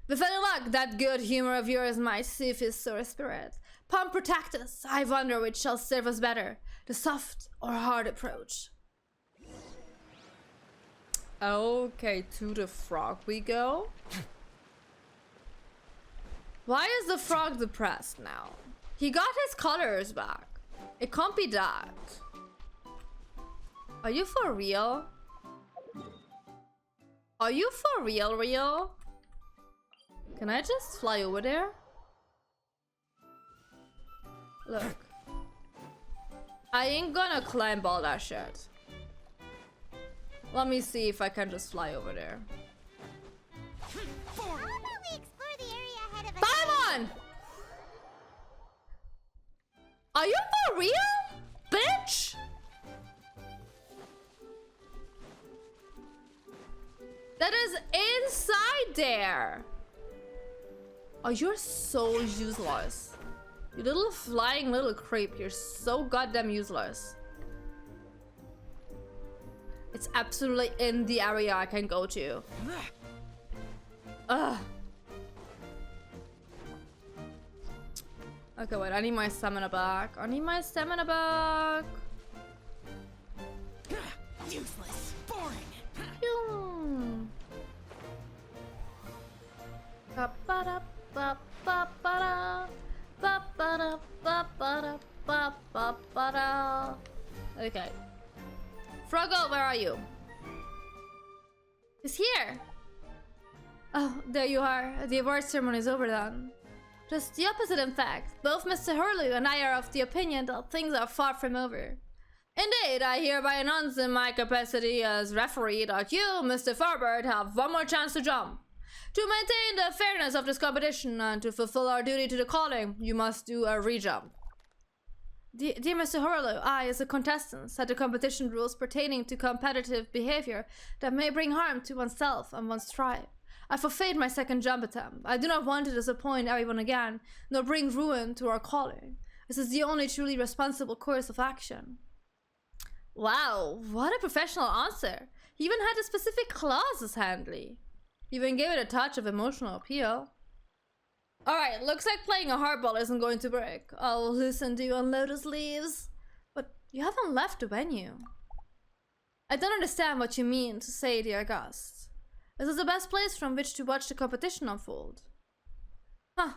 [SPEAKER 1] With any luck, that good humor of yours might soothe his sore spirit. Pom, protect us. I wonder which shall serve us better, the soft or hard approach. Okay, to the frog we go. Why is the frog depressed now? He got his colors back. It can't be that. Are you for real? Are you for real? Can I just fly over there? Look. I ain't gonna climb all that shit. Let me see if I can just fly over there.
[SPEAKER 2] How about we explore the area ahead of us?
[SPEAKER 1] Paimon! Are you for real? Bitch! That is inside there! Oh, you're so useless. You little flying little creep. You're so goddamn useless. It's absolutely in the area I can go to. Ugh. Okay, wait. I need my stamina back.
[SPEAKER 3] Useless. Boring.
[SPEAKER 1] Pew. Okay. Froggo, where are you? He's here! Oh, there you are. The award ceremony is over then. Just the opposite, in fact. Both Mr. Horlu and I are of the opinion that things are far from over. Indeed, I hereby announce in my capacity as referee that you, Mr. Firebird, have one more chance to jump. To maintain the fairness of this competition and to fulfill our duty to the calling, you must do a re-jump. Dear Mr. Horlow, I, as a contestant, set the competition rules pertaining to competitive behavior that may bring harm to oneself and one's tribe. I forfeit my second jump attempt. I do not want to disappoint everyone again, nor bring ruin to our calling. This is the only truly responsible course of action. Wow, what a professional answer. He even had the specific clauses handy. He even gave it a touch of emotional appeal. Alright, looks like playing a hardball isn't going to break. I'll listen to you on Lotus Leaves. But you haven't left the venue. I don't understand what you mean to say, dear Gust. This is the best place from which to watch the competition unfold. Huh.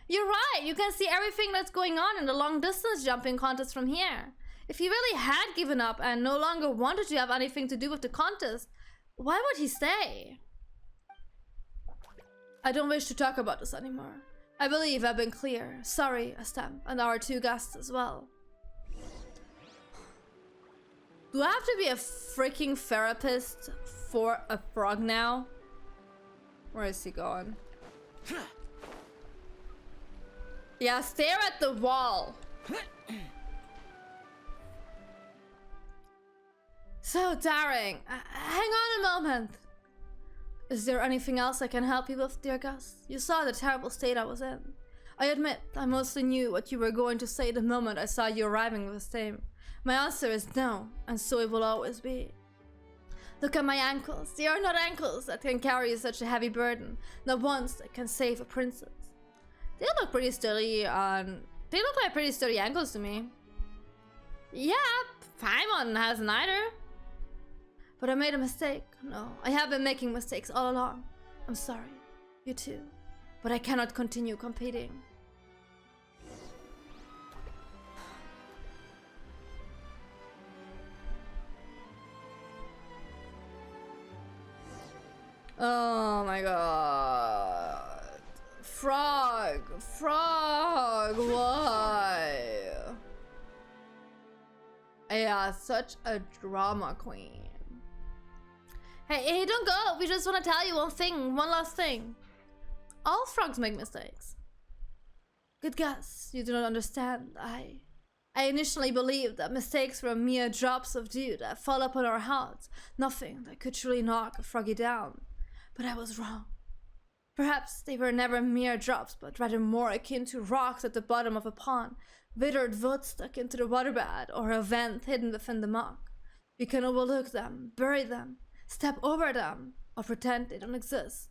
[SPEAKER 1] You're right, you can see everything that's going on in the long distance jumping contest from here. If he really had given up and no longer wanted to have anything to do with the contest, why would he stay? I don't wish to talk about this anymore. I believe I've been clear. Sorry, Astamp, and our two guests as well. Do I have to be a freaking therapist for a frog now? Where is he going? Yeah, stare at the wall. So, Daring, hang on a moment. Is there anything else I can help you with, dear Gus? You saw the terrible state I was in. I admit, I mostly knew what you were going to say the moment I saw you arriving with Stame. My answer is no, and so it will always be. Look at my ankles. They are not ankles that can carry such a heavy burden, not ones that can save a princess. They look pretty sturdy on... They look like pretty sturdy ankles to me. Yeah, Paimon has neither. But I made a mistake. No, I have been making mistakes all along. I'm sorry. You too. But I cannot continue competing. Oh my god. Frog. Frog. Why? Yeah, such a drama queen. Hey, don't go. We just want to tell you one last thing. All frogs make mistakes. Good guess. You do not understand. I initially believed that mistakes were mere drops of dew that fall upon our hearts. Nothing that could truly knock a froggy down. But I was wrong. Perhaps they were never mere drops, but rather more akin to rocks at the bottom of a pond, withered wood stuck into the waterbed, or a vent hidden within the muck. We can overlook them, bury them, step over them, or pretend they don't exist.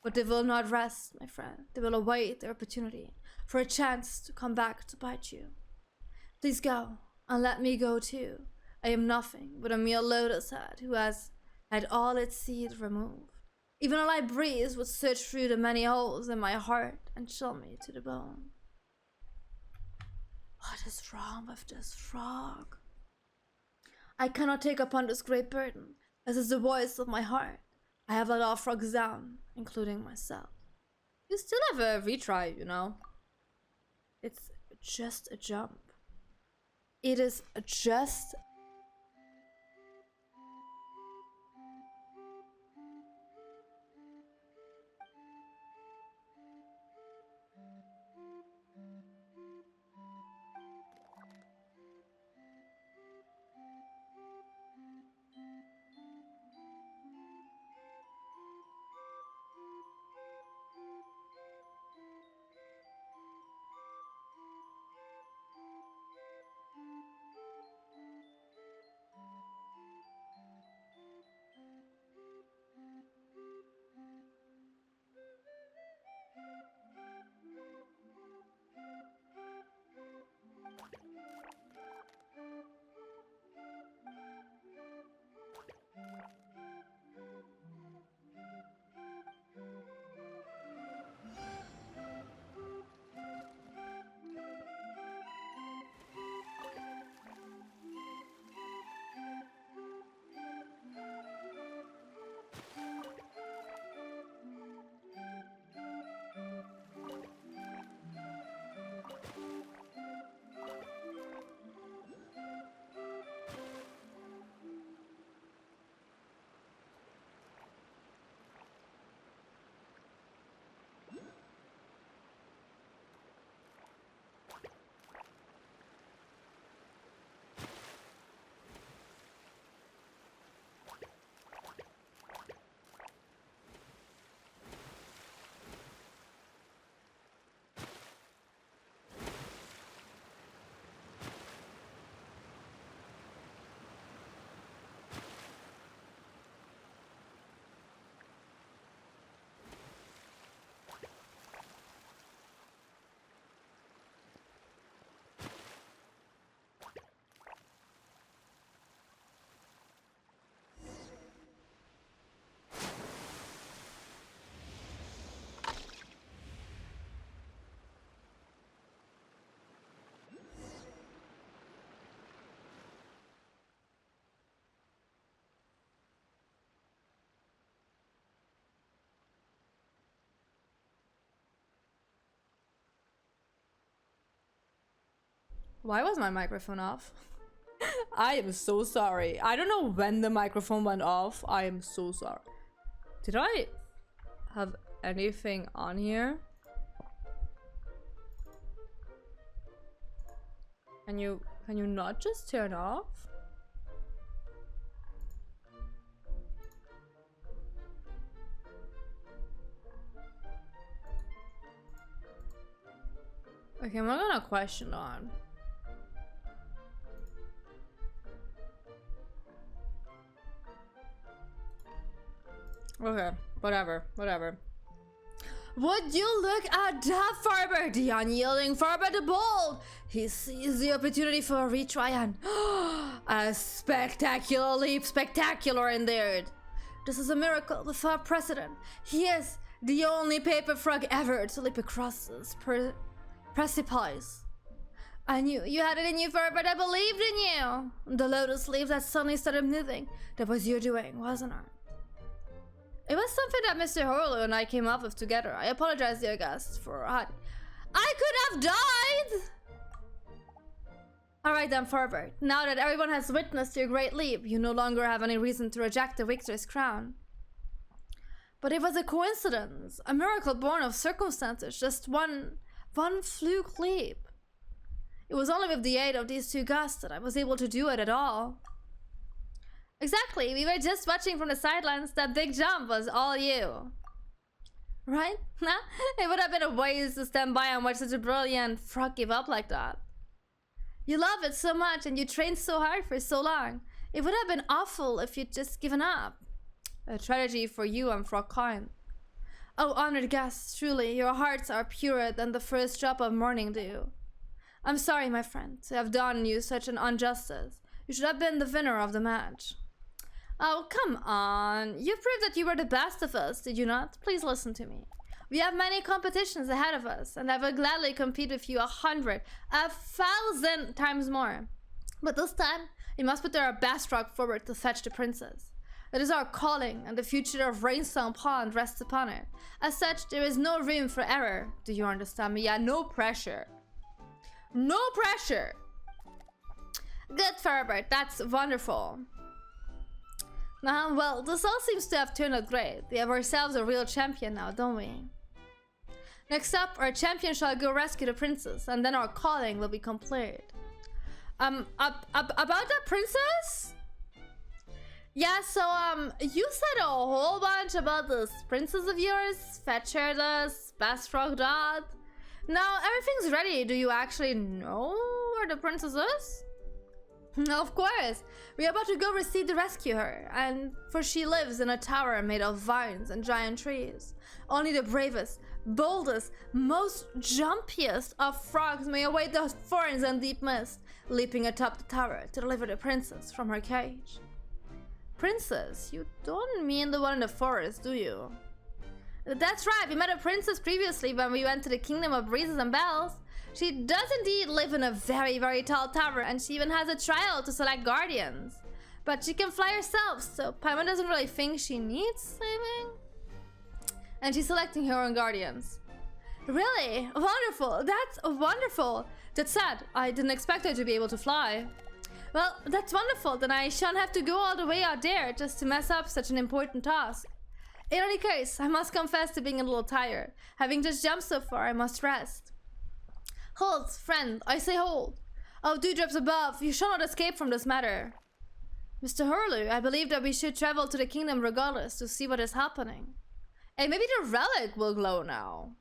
[SPEAKER 1] But they will not rest, my friend. They will await their opportunity for a chance to come back to bite you. Please go, and let me go too. I am nothing but a mere lotus head who has had all its seed removed. Even a light breeze would search through the many holes in my heart and chill me to the bone. What is wrong with this frog? I cannot take upon this great burden. This is the voice of my heart. I have let all frogs down, including myself. You still have a retry, you know. It's just a jump. It is just... Why was my microphone off? I am so sorry. I don't know when the microphone went off. I am so sorry. Did I have anything on here? Can you not just turn off? Okay, I'm not gonna question on. Okay, whatever. Would you look at that Farber, the unyielding Farber the Bold? He sees the opportunity for a retry and a spectacular leap, spectacular indeed. This is a miracle without precedent. He is the only paper frog ever to leap across this precipice. I knew you had it in you, Farber. I believed in you. The lotus leaf that suddenly started moving. That was your doing, wasn't it? It was something that Mr. Horlo and I came up with together. I apologize, dear guest, for I could have died! Alright then, Farber. Now that everyone has witnessed your great leap, you no longer have any reason to reject the victor's crown. But it was a coincidence, a miracle born of circumstances, just one fluke leap. It was only with the aid of these two gusts that I was able to do it at all. Exactly, we were just watching from the sidelines. That big jump was all you. Right? It would have been a waste to stand by and watch such a brilliant frog give up like that. You love it so much and you trained so hard for so long. It would have been awful if you'd just given up. A tragedy for you and Frogkind. Oh, honored guests, truly, your hearts are purer than the first drop of morning dew. I'm sorry, my friend, to have done you such an injustice. You should have been the winner of the match. Oh, come on. You proved that you were the best of us, did you not? Please listen to me. We have many competitions ahead of us, and I will gladly compete with you 100, 1,000 times more. But this time, we must put our best frog forward to fetch the princess. That is our calling, and the future of Rainstone Pond rests upon it. As such, there is no room for error. Do you understand me? Yeah, no pressure. No pressure! Good, Farber. That's wonderful. Well, this all seems to have turned out great. We have ourselves a real champion now, don't we? Next up, our champion shall go rescue the princess, and then our calling will be complete. About that princess? Yeah, so, you said a whole bunch about this princess of yours, fetch her this, best frog dot. Now, everything's ready. Do you actually know where the princess is? Of course. We are about to go receive to rescue her, and for she lives in a tower made of vines and giant trees. Only the bravest, boldest, most jumpiest of frogs may await the thorns and deep mist, leaping atop the tower to deliver the princess from her cage. Princess? You don't mean the one in the forest, do you? That's right, we met a princess previously when we went to the Kingdom of Breezes and Bells. She does indeed live in a very, very tall tower, and she even has a trial to select guardians. But she can fly herself, so Paimon doesn't really think she needs saving. And she's selecting her own guardians. Really? Wonderful! That's wonderful! That's sad. I didn't expect her to be able to fly. Well, that's wonderful. Then I shan't have to go all the way out there just to mess up such an important task. In any case, I must confess to being a little tired. Having just jumped so far, I must rest. Hold, friend, I say hold. Oh, dewdrops above, you shall not escape from this matter. Mr. Hurley, I believe that we should travel to the kingdom regardless to see what is happening. Hey, maybe the relic will glow now.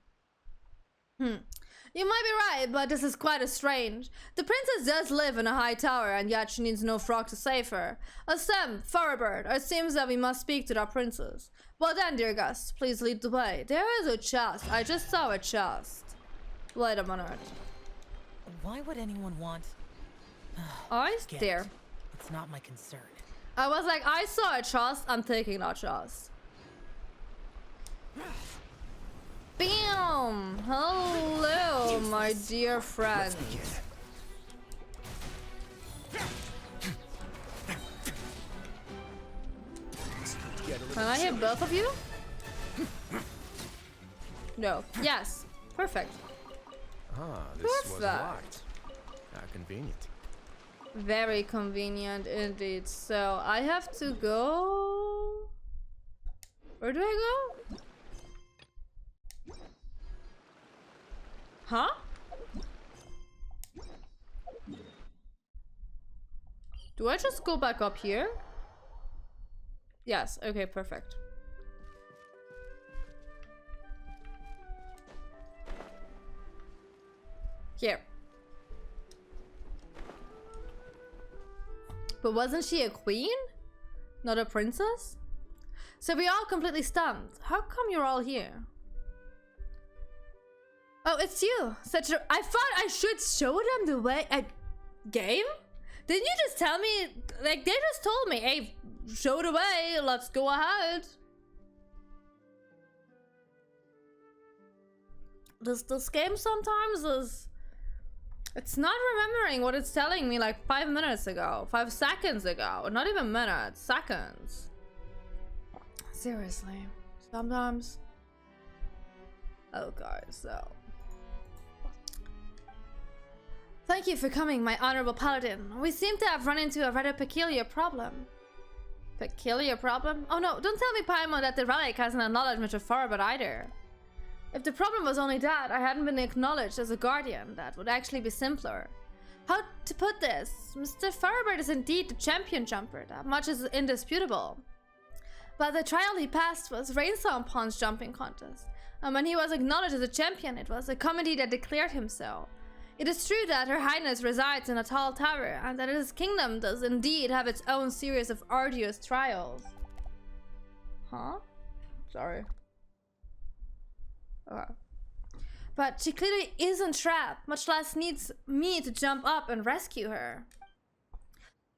[SPEAKER 1] You might be right, but this is quite strange. The princess does live in a high tower, and yet she needs no frog to save her. Sam, Firebird, it seems that we must speak to that princess. Well then, dear guest, please lead the way. There is a chest. I just saw a chest. Wait a minute.
[SPEAKER 4] Why would anyone want...
[SPEAKER 1] I there.
[SPEAKER 4] It's not my concern.
[SPEAKER 1] I was like, I saw a chest. I'm taking that chest. Bam! Hello, my dear friend. Can I hit both of you? No. Yes. Perfect.
[SPEAKER 3] Ah, this was locked. convenient.
[SPEAKER 1] Very convenient indeed. So I have to go. Where do I go? Huh? Do I just go back up here? Yes, okay, perfect. Here. But wasn't she a queen? Not a princess? So we're all completely stumped. How come you're all here? Oh, it's you. Such a... I thought I should show them the way... Game? Didn't you just tell me... Like, they just told me, hey, show the way, let's go ahead. This game sometimes is... It's not remembering what it's telling me like 5 minutes ago, 5 seconds ago. Not even minutes, seconds. Seriously. Sometimes... Okay, so... Thank you for coming, my honorable paladin. We seem to have run into a rather peculiar problem. Peculiar problem? Oh no, don't tell me, Paimon, that the relic hasn't acknowledged Mr. Farbert either. If the problem was only that I hadn't been acknowledged as a guardian, that would actually be simpler. How to put this? Mr. Farbert is indeed the champion jumper, that much is indisputable. But the trial he passed was Rainsongpon's jumping contest, and when he was acknowledged as a champion, it was a committee that declared him so. It is true that Her Highness resides in a tall tower, and that his kingdom does indeed have its own series of arduous trials. Huh? Sorry. Okay. But she clearly isn't trapped, much less needs me to jump up and rescue her.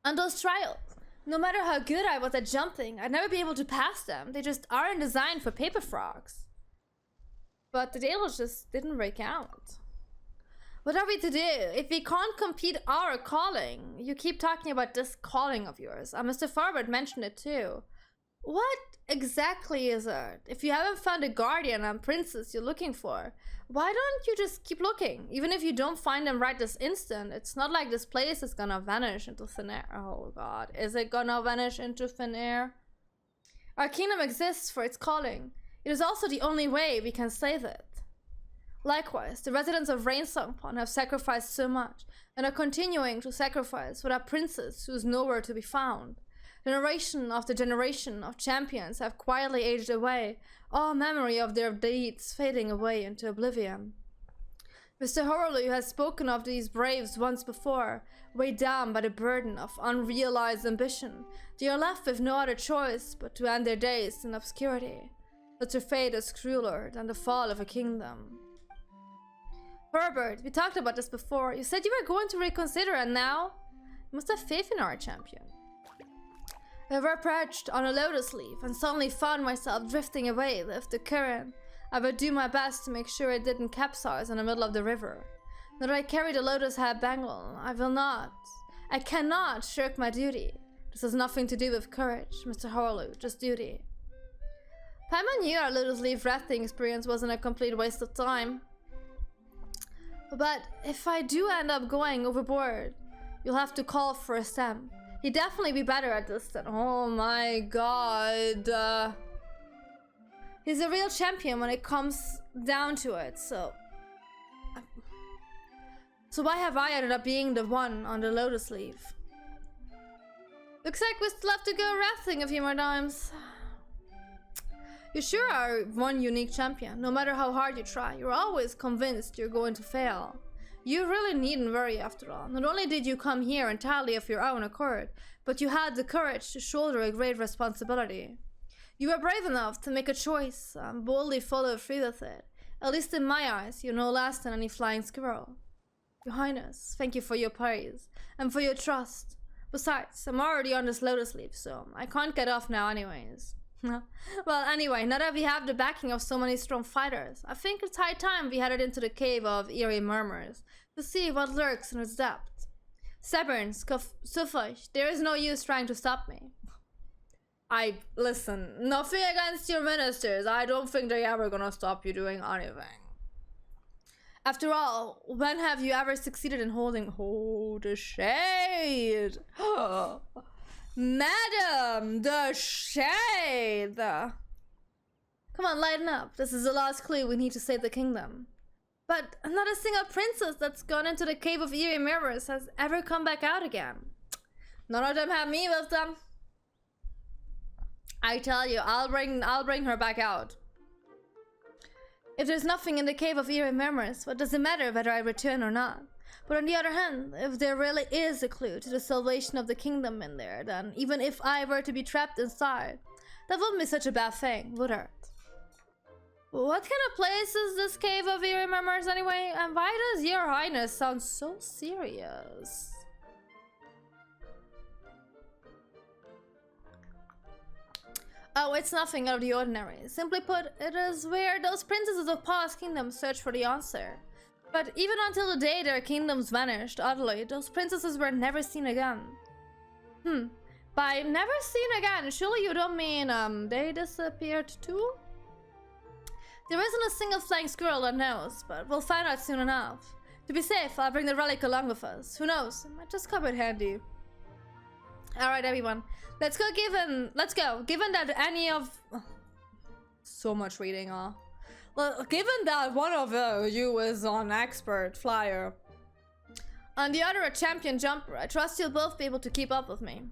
[SPEAKER 1] And those trials, no matter how good I was at jumping, I'd never be able to pass them. They just aren't designed for paper frogs. But the deals just didn't work out. What are we to do? If we can't compete our calling, you keep talking about this calling of yours. Mr. Farbert mentioned it too. What exactly is it? If you haven't found a guardian and princess you're looking for, why don't you just keep looking? Even if you don't find them right this instant, it's not like this place is gonna vanish into thin air. Oh god, is it gonna vanish into thin air? Our kingdom exists for its calling. It is also the only way we can save it. Likewise, the residents of Rainsongpon have sacrificed so much, and are continuing to sacrifice for that princess who is nowhere to be found. Generation after generation of champions have quietly aged away, all memory of their deeds fading away into oblivion. Mr. Horley has spoken of these braves once before, weighed down by the burden of unrealized ambition. They are left with no other choice but to end their days in obscurity. Such a fate is crueler than the fall of a kingdom. Herbert, we talked about this before. You said you were going to reconsider, and now? You must have faith in our champion. I were perched on a lotus leaf and suddenly found myself drifting away with the current. I would do my best to make sure it didn't capsize in the middle of the river. Now that I carry the lotus head bangle, I cannot shirk my duty. This has nothing to do with courage, Mr. Horlow, just duty. Paimon knew our lotus leaf rafting experience wasn't a complete waste of time. But if I do end up going overboard, you'll have to call for a stem. He'd definitely be better at this than... Oh my god. He's a real champion when it comes down to it, so... So why have I ended up being the one on the lotus leaf? Looks like we still have to go rafting a few more times. You sure are one unique champion. No matter how hard you try, you're always convinced you're going to fail. You really needn't worry after all. Not only did you come here entirely of your own accord, but you had the courage to shoulder a great responsibility. You were brave enough to make a choice and boldly follow through with it. At least in my eyes, you're no less than any flying squirrel. Your Highness, thank you for your praise and for your trust. Besides, I'm already on this lotus leaf, so I can't get off now anyways. Well, anyway, now that we have the backing of so many strong fighters, I think it's high time we headed into the Cave of Eerie Murmurs to see what lurks in its depths. Severns, Sufash, there is no use trying to stop me. Listen, nothing against your ministers. I don't think they're ever gonna stop you doing anything. After all, when have you ever succeeded in holding... Oh, the shade! Madam, the shade! Come on, lighten up. This is the last clue we need to save the kingdom. But not a single princess that's gone into the Cave of Eerie Mirrors has ever come back out again. None of them have me with them. I tell you, I'll bring her back out. If there's nothing in the Cave of Eerie Mirrors, what does it matter whether I return or not? But on the other hand, if there really is a clue to the salvation of the kingdom in there, then even if I were to be trapped inside, that wouldn't be such a bad thing, would it? What kind of place is this Cave of Eerie Mirrors anyway? And why does Your Highness sound so serious? Oh, it's nothing out of the ordinary. Simply put, it is where those princesses of past kingdoms search for the answer. But even until the day their kingdoms vanished utterly, those princesses were never seen again. By never seen again, surely you don't mean, they disappeared too? There isn't a single flying squirrel that knows, but we'll find out soon enough. To be safe, I'll bring the relic along with us. Who knows? It might just come in handy. Alright, everyone. Let's go. Given that any of... so much reading, well, given that one of you is an expert flyer, and the other a champion jumper, I trust you'll both be able to keep up with me.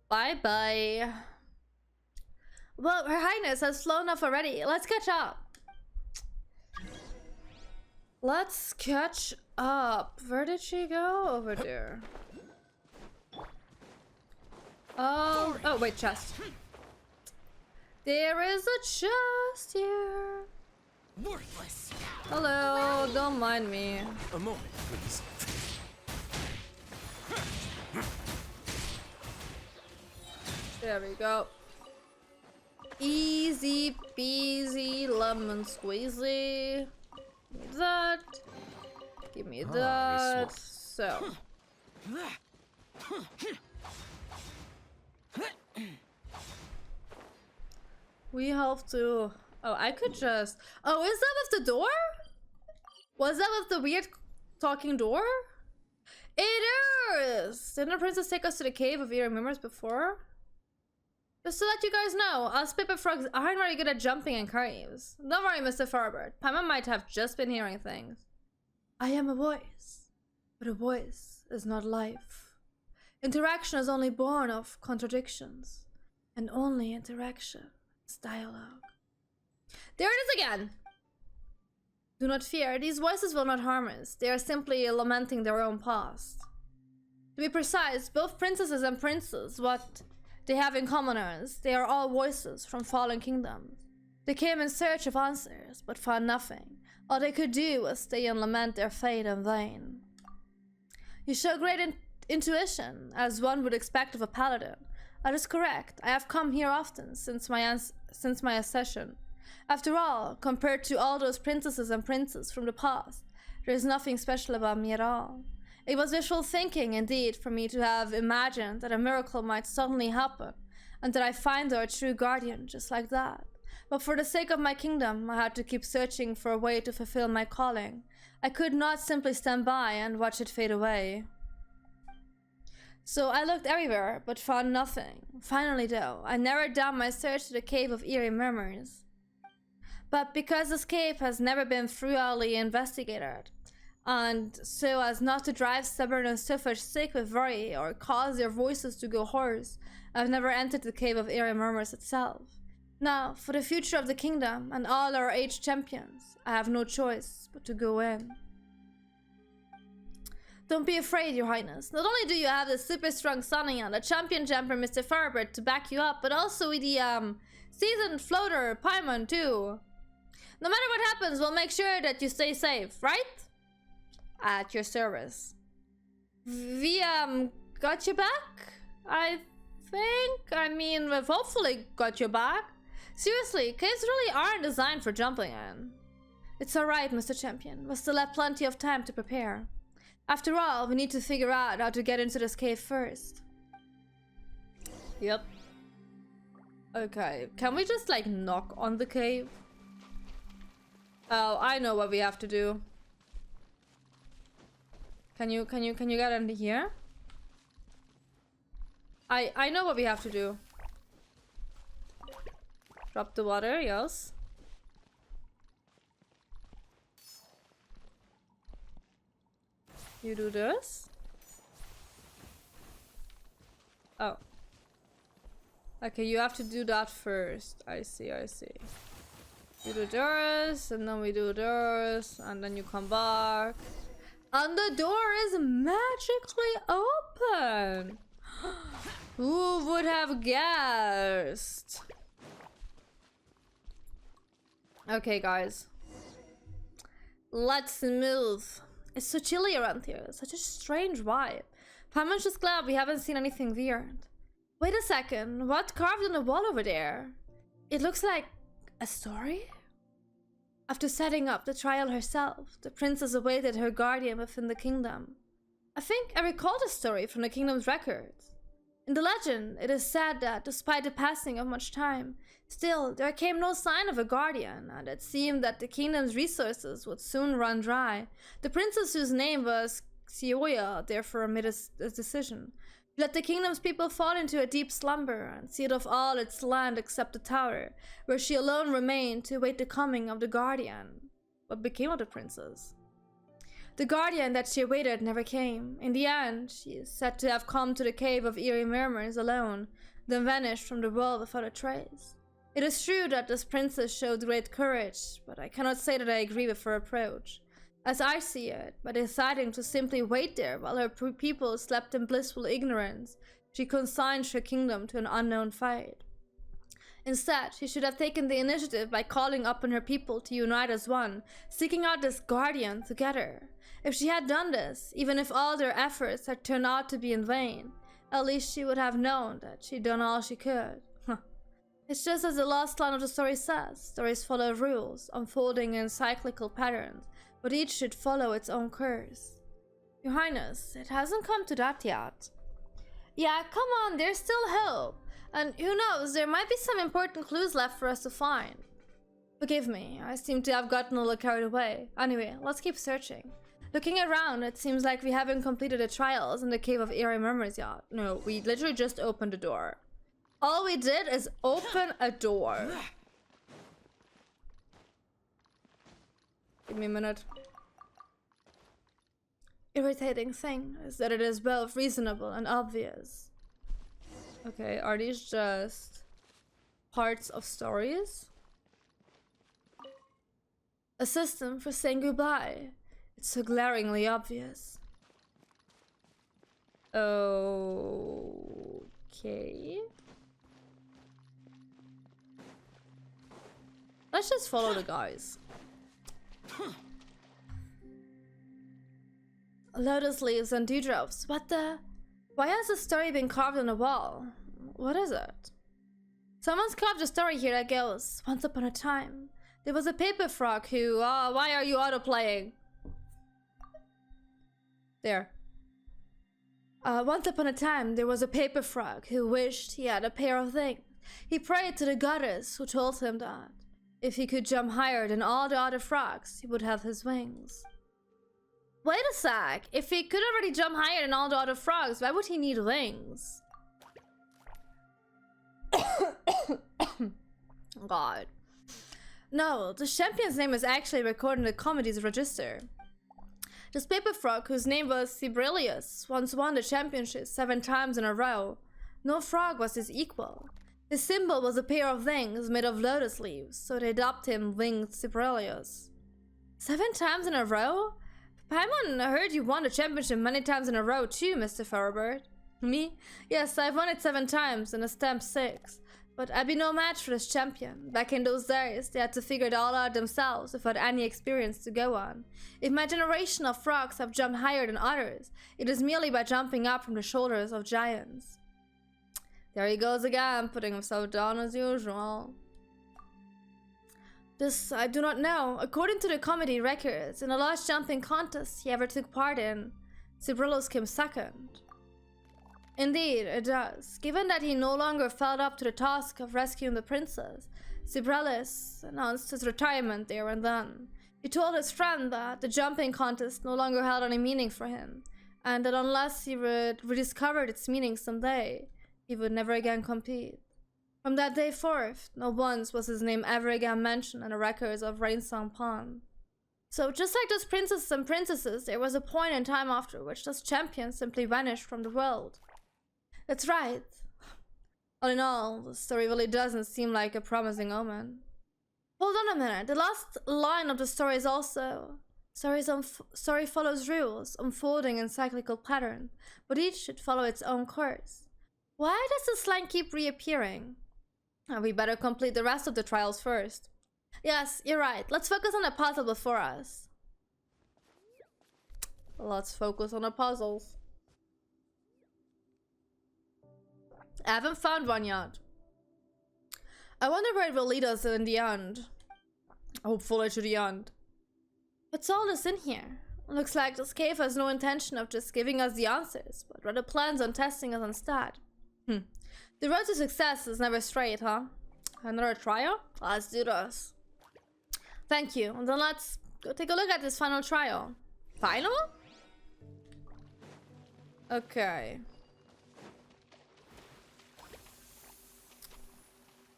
[SPEAKER 1] Bye-bye. Well, Her Highness has flown off already. Let's catch up. Let's catch up. Where did she go? Over there. Oh wait, chest. There is a chest here.
[SPEAKER 4] Worthless.
[SPEAKER 1] Hello, don't mind me.
[SPEAKER 3] A moment, please.
[SPEAKER 1] There we go. Easy peasy lemon squeezy. Give me that. Give me that. So. We have to... Oh, I could just... Oh, is that with the door? Was that with the weird talking door? It is! Didn't the princess take us to the Cave of Eerie Mirrors before? Just to let you guys know, us paper frogs aren't very good at jumping in caves. Don't worry, Mr. Farbird. Paimon might have just been hearing things. I am a voice, but a voice is not life. Interaction is only born of contradictions, and only interaction is dialogue. There it is again! Do not fear, these voices will not harm us. They are simply lamenting their own past. To be precise, both princesses and princes, what they have in common is, they are all voices from fallen kingdoms. They came in search of answers, but found nothing. All they could do was stay and lament their fate in vain. You show great intuition, as one would expect of a paladin. That is correct. I have come here often since my accession. After all, compared to all those princesses and princes from the past, there is nothing special about me at all. It was wishful thinking, indeed, for me to have imagined that a miracle might suddenly happen, and that I find our true guardian just like that. But for the sake of my kingdom, I had to keep searching for a way to fulfill my calling. I could not simply stand by and watch it fade away. So I looked everywhere, but found nothing. Finally, though, I narrowed down my search to the Cave of Eerie Mirrors. But because this cave has never been thoroughly investigated, and so as not to drive stubborn and selfish sick with worry or cause their voices to go hoarse, I've never entered the Cave of Eerie Mirrors itself. Now, for the future of the kingdom and all our aged champions, I have no choice but to go in. Don't be afraid, Your Highness. Not only do you have the super strong Sunny and the champion jumper Mr. Farbird to back you up, but also the seasoned floater Paimon too. No matter what happens, we'll make sure that you stay safe, right? At your service. We got you back? I think. I mean, we've hopefully got you back. Seriously, caves really aren't designed for jumping in. It's alright, Mr. Champion. We'll still have plenty of time to prepare. After all, we need to figure out how to get into this cave first. Yep. Okay, can we just like knock on the cave? Oh, I know what we have to do. Can you get into here? I know what we have to do. Drop the water, yes. You do this. Oh. Okay, you have to do that first. I see, I see. You do this, and then we do this, and then you come back. And the door is magically open! Who would have guessed? Okay, guys. Let's move. It's so chilly around here. Such a strange vibe. Paimon just glad we haven't seen anything weird. Wait a second. What carved on the wall over there? It looks like a story? After setting up the trial herself, the princess awaited her guardian within the kingdom. I think I recall the story from the kingdom's records. In the legend, it is said that despite the passing of much time, still there came no sign of a guardian, and it seemed that the kingdom's resources would soon run dry. The princess, whose name was Xiaoya, therefore made a decision. She let the kingdom's people fall into a deep slumber and sealed off all its land except the tower, where she alone remained to await the coming of the guardian. What became of the princess? The guardian that she awaited never came. In the end, she is said to have come to the cave of eerie murmurs alone, then vanished from the world without a trace. It is true that this princess showed great courage, but I cannot say that I agree with her approach. As I see it, by deciding to simply wait there while her people slept in blissful ignorance, she consigned her kingdom to an unknown fate. Instead, she should have taken the initiative by calling upon her people to unite as one, seeking out this guardian together. If she had done this, even if all their efforts had turned out to be in vain, at least she would have known that she'd done all she could. It's just as the last line of the story says, stories follow rules, unfolding in cyclical patterns, but each should follow its own course. Your Highness, it hasn't come to that yet. Yeah, come on, there's still hope. And who knows, there might be some important clues left for us to find. Forgive me, I seem to have gotten a little carried away. Anyway, let's keep searching. Looking around, it seems like we haven't completed the trials in the Cave of Eerie Murmurs yet. No, we literally just opened the door. All we did is open a door. Give me a minute. Irritating thing is that it is both reasonable and obvious. Okay, are these just parts of stories? A system for saying goodbye. It's so glaringly obvious. Okay. Let's just follow the guys. Lotus leaves and dewdrops. What the? Why has a story been carved on the wall? What is it? Someone's carved a story here that goes, once upon a time, there was a paper frog who... why are you auto-playing? There. Once upon a time, there was a paper frog who wished he had a pair of wings. He prayed to the goddess who told him that if he could jump higher than all the other frogs, he would have his wings. Wait a sec. If he could already jump higher than all the other frogs, why would he need wings? God. No, the champion's name is actually recorded in the comedy's register. This paper frog, whose name was Sibrillius, once won the championship 7 times in a row. No frog was his equal. His symbol was a pair of wings made of lotus leaves, so they dubbed him Winged Sibrillius. 7 times in a row? Paimon, I heard you won the championship many times in a row too, Mr. Thoroughbird. Me? Yes, I've won it 7 times and a stamp 6. But I'd be no match for this champion. Back in those days, they had to figure it all out themselves without any experience to go on. If my generation of frogs have jumped higher than others, it is merely by jumping up from the shoulders of giants. There he goes again, putting himself down as usual. This I do not know. According to the comedy records, in the last jumping contest he ever took part in, Sibrillos came second. Indeed, it does. Given that he no longer felt up to the task of rescuing the princess, Sibrellis announced his retirement there and then. He told his friend that the jumping contest no longer held any meaning for him, and that unless he rediscovered its meaning someday, he would never again compete. From that day forth, not once was his name ever again mentioned in the records of Rainsong Pond. So just like those princesses and princesses, there was a point in time after which those champions simply vanished from the world. That's right. All in all, the story really doesn't seem like a promising omen. Hold on a minute. The last line of the story is also, story follows rules, unfolding in cyclical pattern, but each should follow its own course. Why does this line keep reappearing? We better complete the rest of the trials first. Yes, you're right. Let's focus on the puzzle before us. Let's focus on the puzzles. I haven't found one yet. I wonder where it will lead us in the end. Hopefully to the end. What's all this in here? Looks like this cave has no intention of just giving us the answers, but rather plans on testing us instead. The road to success is never straight, huh? Another trial? Let's do this. Thank you. And then let's go take a look at this final trial. Final? Okay.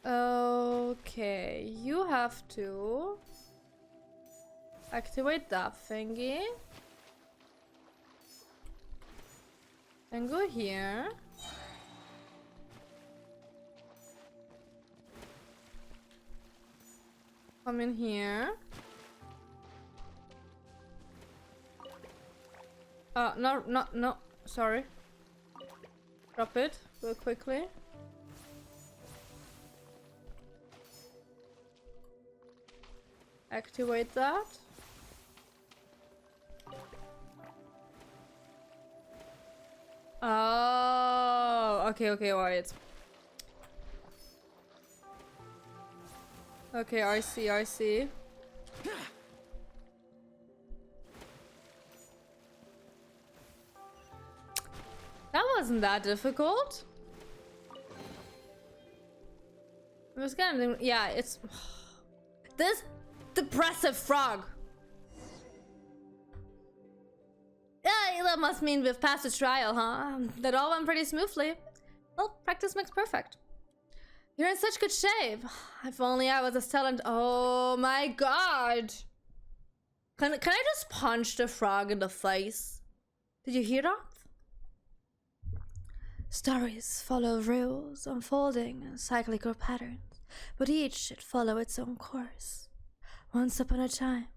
[SPEAKER 1] Okay, you have to activate that thingy. Then go here. Come in here. No, sorry. Drop it real quickly. Activate that. Oh, okay, wait. Okay, I see. That wasn't that difficult. I was gonna, yeah, it's this depressive frog. Yeah, that must mean we've passed the trial, huh? That all went pretty smoothly. Well, practice makes perfect. You're in such good shape. If only I was as talented. Oh my god. Can I just punch the frog in the face? Did you hear that? Stories follow rules, unfolding in cyclical patterns, but each should follow its own course. Once upon a time,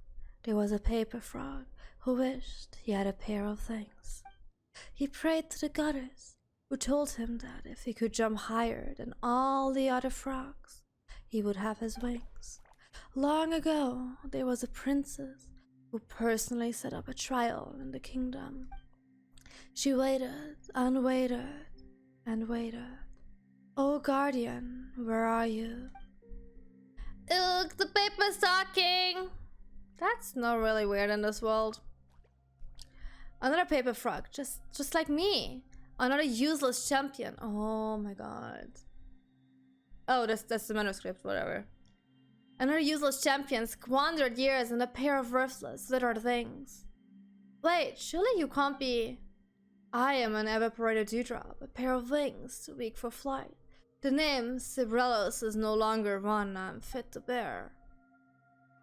[SPEAKER 1] there was a paper frog who wished he had a pair of things. He prayed to the goddess, who told him that if he could jump higher than all the other frogs, he would have his wings. Long ago, there was a princess who personally set up a trial in the kingdom. She waited and waited and waited. Oh, guardian, where are you? Look, the paper's talking. That's not really weird in this world. Another paper frog, just like me. Another useless champion. Oh my god. Oh, that's the manuscript, whatever. Another useless champion squandered years in a pair of worthless, little things. Wait, surely you can't be... I am an evaporated dewdrop, a pair of wings, too weak for flight. The name Sibrellis is no longer one I'm fit to bear.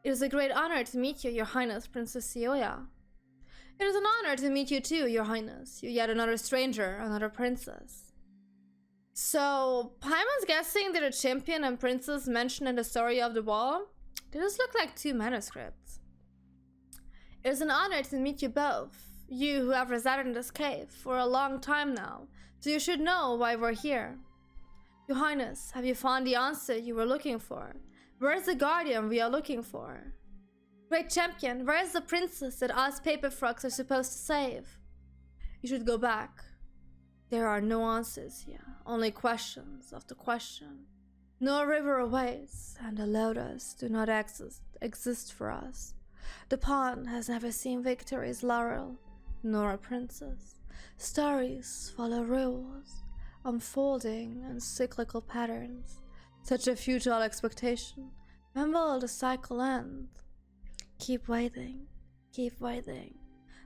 [SPEAKER 1] It is a great honor to meet you, Your Highness, Princess Sioya. It is an honor to meet you too, Your Highness. You yet another stranger, another princess. So, Paimon's guessing that the champion and princess mentioned in the story of the wall? They just look like two manuscripts. It is an honor to meet you both. You who have resided in this cave for a long time now, so you should know why we're here. Your Highness, have you found the answer you were looking for? Where is the guardian we are looking for? Great champion, where is the princess that us paper frogs are supposed to save? You should go back. There are no answers here, only questions after question. No river awaits, and the lotus do not exist for us. The pond has never seen victory's laurel, nor a princess. Stories follow rules, unfolding in cyclical patterns. Such a futile expectation. When will the cycle end? Keep waiting, keep waiting.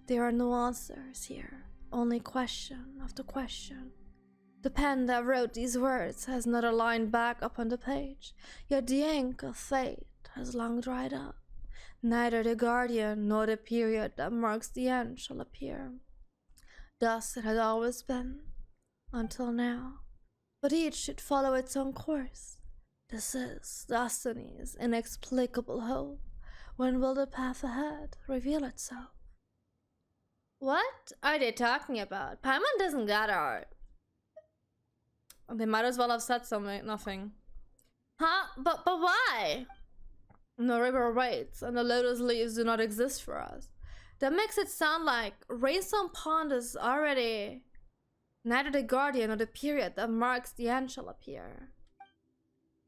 [SPEAKER 1] There are no answers here, only question after question. The pen that wrote these words has not a line back up on the page, yet the ink of fate has long dried up. Neither the guardian nor the period that marks the end shall appear. Thus it has always been, until now. But each should follow its own course. This is destiny's inexplicable hope. When will the path ahead reveal itself? What are they talking about? Paimon doesn't got art. They might as well have said something, nothing. Huh? But why? No river waits, and the lotus leaves do not exist for us. That makes it sound like Rainstone Pond is already... Neither the guardian nor the period that marks the end shall appear.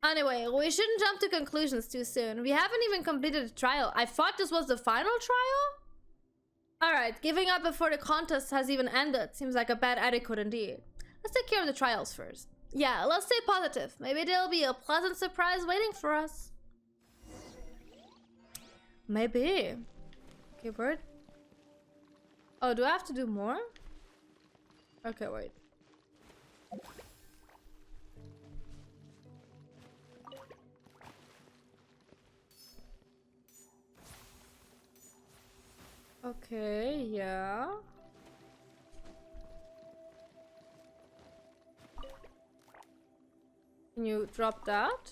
[SPEAKER 1] Anyway, we shouldn't jump to conclusions too soon. We haven't even completed the trial. I thought this was the final trial? Alright, giving up before the contest has even ended seems like a bad etiquette indeed. Let's take care of the trials first. Yeah, let's stay positive. Maybe there'll be a pleasant surprise waiting for us. Maybe. Okay, word. Oh, do I have to do more? Okay, wait. Okay, yeah. Can you drop that?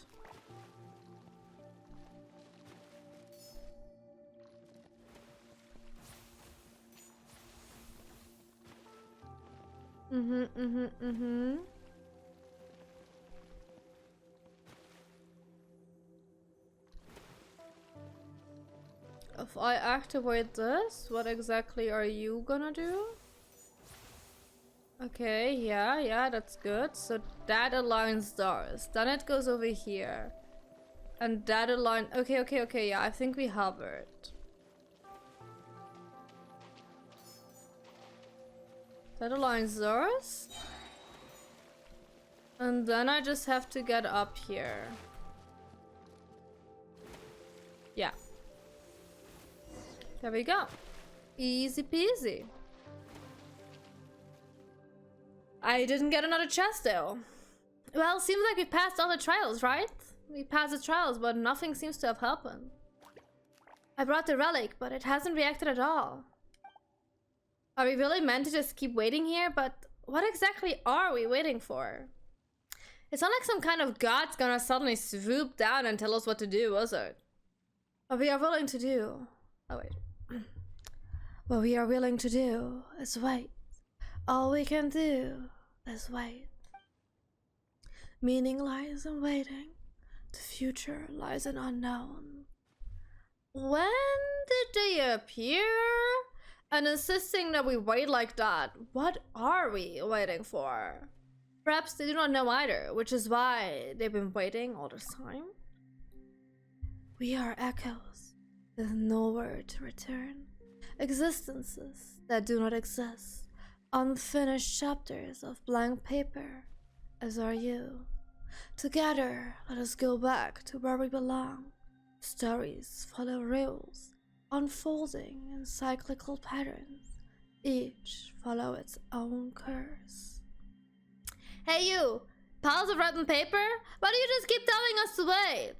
[SPEAKER 1] If I activate this, what exactly are you gonna do? Okay, yeah, that's good. So that aligns stars. Then it goes over here. And that align. Okay, yeah, I think we have it. That aligns stars. And then I just have to get up here. Yeah. There we go. Easy peasy. I didn't get another chest though. Well, seems like we passed all the trials, right? We passed the trials, but nothing seems to have happened. I brought the relic, but it hasn't reacted at all. Are we really meant to just keep waiting here? But what exactly are we waiting for? It's not like some kind of god's gonna suddenly swoop down and tell us what to do, was it? What we are willing to do... Oh, wait. What we are willing to do is wait. All we can do is wait. Meaning lies in waiting. The future lies in unknown. When did they appear? And insisting that we wait like that, what are we waiting for? Perhaps they do not know either, which is why they've been waiting all this time. We are echoes with nowhere to return. Existences that do not exist. Unfinished chapters of blank paper, as are you. Together, let us go back to where we belong. Stories follow rules, unfolding in cyclical patterns. Each follow its own curse. Hey you! Piles of rotten paper? Why do you just keep telling us to wait?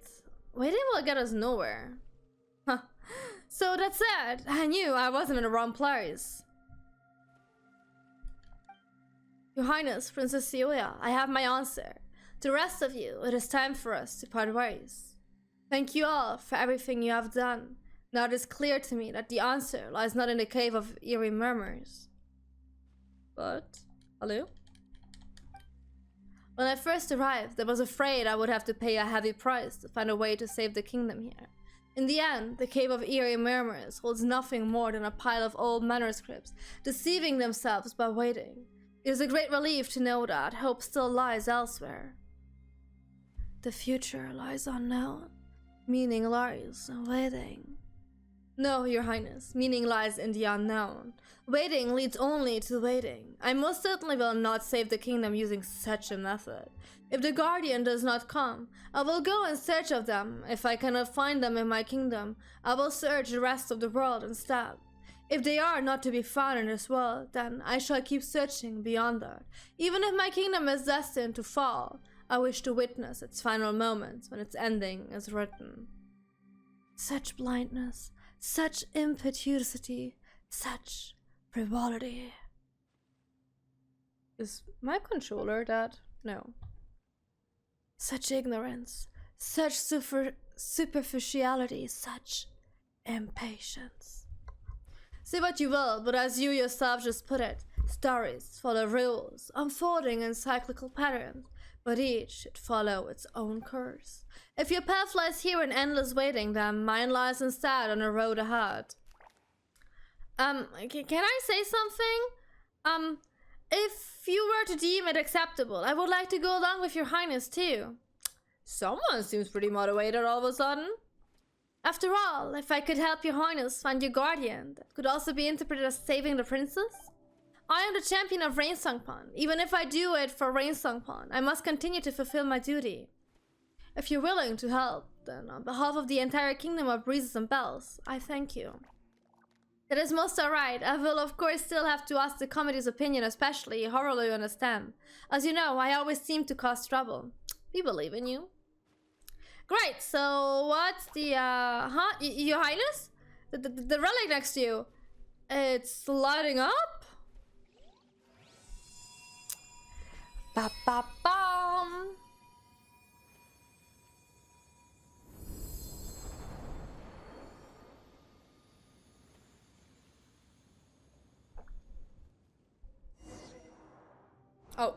[SPEAKER 1] Waiting will get us nowhere. Huh. So that's it. I knew I wasn't in the wrong place. Your Highness, Princess Celia, I have my answer. To the rest of you, it is time for us to part ways. Thank you all for everything you have done. Now it is clear to me that the answer lies not in the cave of eerie murmurs. But, hello? When I first arrived, I was afraid I would have to pay a heavy price to find a way to save the kingdom here. In the end, the Cave of Eerie Murmurs holds nothing more than a pile of old manuscripts, deceiving themselves by waiting. It is a great relief to know that hope still lies elsewhere. The future lies unknown, meaning lies in waiting. No, your highness, meaning lies in the unknown. Waiting leads only to waiting. I most certainly will not save the kingdom using such a method. If the guardian does not come, I will go in search of them. If I cannot find them in my kingdom, I will search the rest of the world instead. If they are not to be found in this world, then I shall keep searching beyond that. Even if my kingdom is destined to fall, I wish to witness its final moments when its ending is written. Such blindness, such impetuosity, such frivolity. Is my controller dead? No. Such ignorance, such superficiality, such impatience. Say what you will, but as you yourself just put it, stories follow rules, unfolding in cyclical patterns, but each should follow its own course. If your path lies here in endless waiting, then mine lies instead on a road ahead. Can I say something? If you were to deem it acceptable, I would like to go along with your highness too. Someone seems pretty motivated all of a sudden. After all, if I could help your highness find your guardian, that could also be interpreted as saving the princess. I am the champion of Rainsongpan. Even if I do it for Rainsongpan, I must continue to fulfill my duty. If you're willing to help, then on behalf of the entire kingdom of breezes and bells, I thank you. That is most alright. I will of course still have to ask the committee's opinion, especially how will you understand. As you know, I always seem to cause trouble. We believe in you. Great, so what's the, your highness? The relic next to you. It's lighting up? Ba-ba-bum. Oh.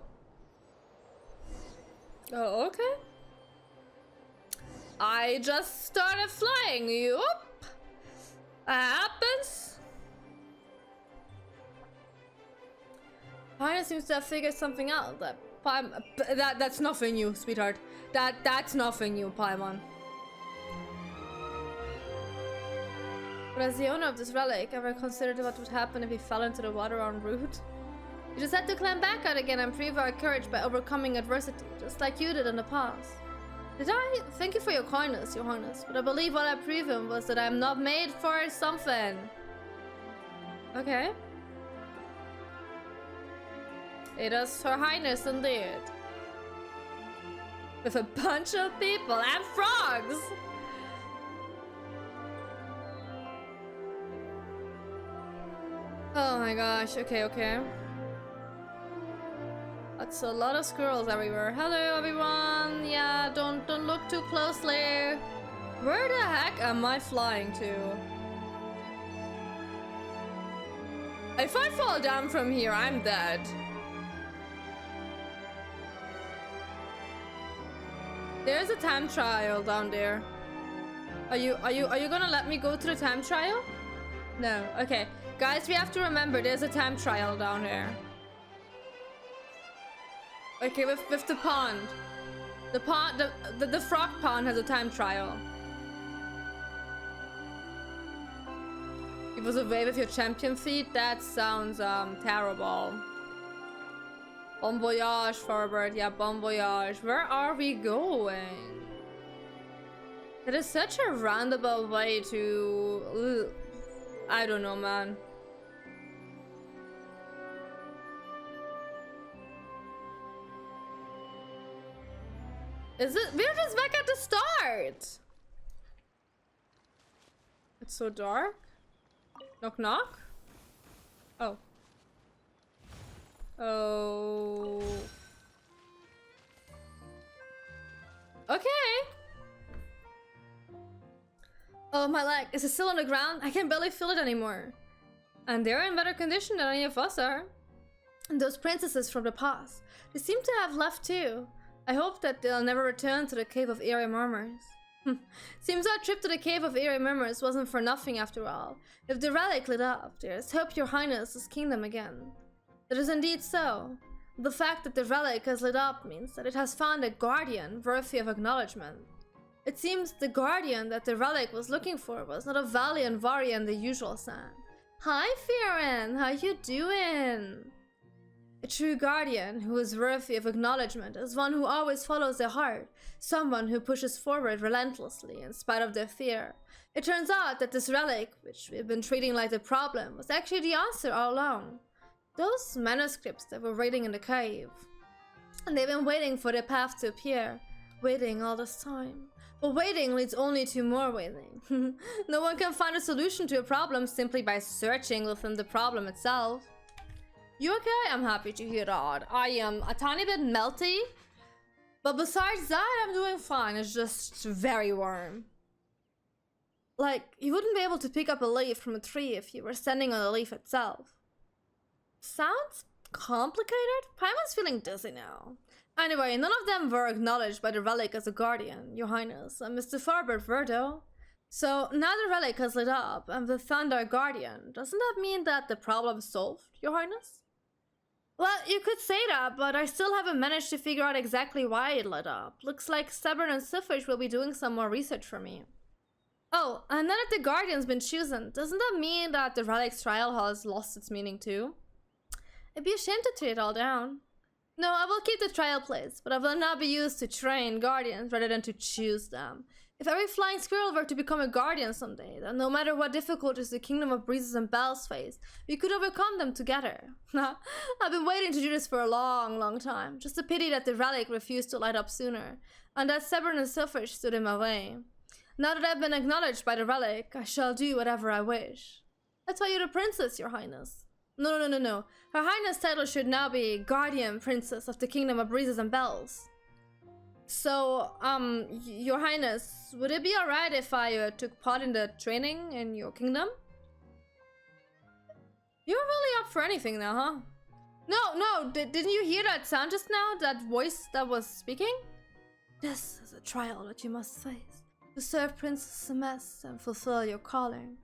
[SPEAKER 1] Oh, okay. I just started flying. Yup. That happens. Pina seems to have figured something out. That's nothing new, sweetheart. That's nothing new, Paimon. But as the owner of this relic, ever considered what would happen if he fell into the water en route? You just had to climb back out again and prove our courage by overcoming adversity, just like you did in the past. Did I? Thank you for your kindness, your highness, but I believe what I proved was that I'm not made for something. Okay. It is her highness indeed. With a bunch of people and frogs! Oh my gosh, okay. That's a lot of squirrels everywhere. Hello everyone. Yeah, don't look too closely. Where the heck am I flying to? If I fall down from here, I'm dead. There's a time trial down there. Are you gonna let me go to the time trial? No. Okay. Guys, we have to remember there's a time trial down there. Okay, with the pond. The frog pond has a time trial. It was a wave with your champion feet? That sounds terrible. Bon voyage, Forbert. Yeah, bon voyage. Where are we going? That is such a roundabout way to... Ugh. I don't know, man. Is it? We're just back at the start. It's so dark. Knock knock. Oh. Oh. Okay. Oh, my leg. Is it still on the ground? I can barely feel it anymore. And they're in better condition than any of us are. And those princesses from the past, they seem to have left too. I hope that they'll never return to the Cave of Eerie Murmurs. Seems our trip to the Cave of Eerie Murmurs wasn't for nothing after all. If the relic lit up, there's hope your highness's kingdom again. That is indeed so. The fact that the relic has lit up means that it has found a guardian worthy of acknowledgement. It seems the guardian that the relic was looking for was not a valiant warrior in the usual sense. Hi, Firen, how you doing? A true guardian who is worthy of acknowledgement is one who always follows their heart, someone who pushes forward relentlessly in spite of their fear. It turns out that this relic, which we've been treating like the problem, was actually the answer all along. Those manuscripts that were waiting in the cave. And they've been waiting for their path to appear, waiting all this time. But waiting leads only to more waiting. No one can find a solution to a problem simply by searching within the problem itself. You okay? I'm happy to hear that. I am a tiny bit melty, but besides that, I'm doing fine. It's just very warm. Like, you wouldn't be able to pick up a leaf from a tree if you were standing on the leaf itself. Sounds complicated? Paimon's feeling dizzy now. Anyway, none of them were acknowledged by the relic as a guardian, Your Highness, and Mr. Farbert were though. So now the relic has lit up and we found our guardian. Doesn't that mean that the problem's solved, Your Highness? Well, you could say that, but I still haven't managed to figure out exactly why it lit up. Looks like Stubborn and Silfish will be doing some more research for me. Oh, and now that the guardian's been chosen, doesn't that mean that the relic's trial has lost its meaning too? It'd be a shame to tear it all down. No, I will keep the trial place, but I will not be used to train guardians rather than to choose them. If every flying squirrel were to become a guardian someday, then no matter what difficulties the Kingdom of Breezes and Bells face, we could overcome them together. I've been waiting to do this for a long time. Just a pity that the relic refused to light up sooner, and that Stubborn and Silfish stood in my way. Now that I've been acknowledged by the relic, I shall do whatever I wish. I tell you the princess, Your Highness. No. Her Highness title should now be Guardian Princess of the Kingdom of Breezes and Bells. So, Your Highness, would it be alright if I took part in the training in your kingdom? You're really up for anything now, huh? No, didn't you hear that sound just now? That voice that was speaking? This is a trial that you must face. To serve Princess Semest and fulfill your calling.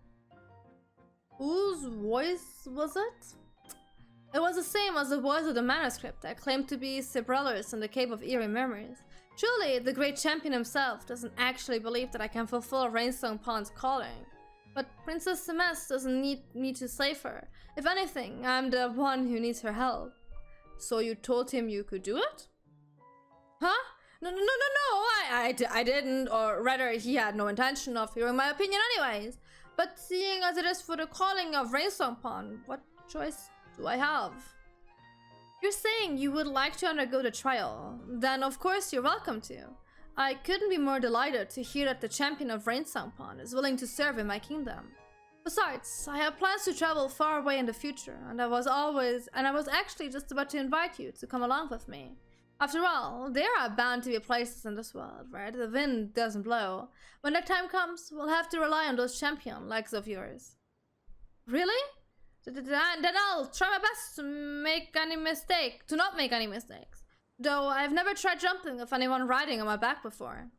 [SPEAKER 1] Whose voice was it? It was the same as the voice of the manuscript that claimed to be Sibreller's in the Cave of Eerie Memories. Surely, the great champion himself doesn't actually believe that I can fulfill Rainstone Pond's calling. But Princess Semest doesn't need me to save her. If anything, I'm the one who needs her help. So you told him you could do it? Huh? No, I didn't, or rather, he had no intention of hearing my opinion anyways. But seeing as it is for the calling of Rainstone Pond, what choice do I have? You're saying you would like to undergo the trial. Then of course you're welcome to. I couldn't be more delighted to hear that the champion of Rainstone Pond is willing to serve in my kingdom. Besides, I have plans to travel far away in the future, and I was actually just about to invite you to come along with me. After all, there are bound to be places in this world where the wind doesn't blow. When that time comes, we'll have to rely on those champion legs of yours. Really? Then I'll try my best to not make any mistakes. Though I've never tried jumping with anyone riding on my back before.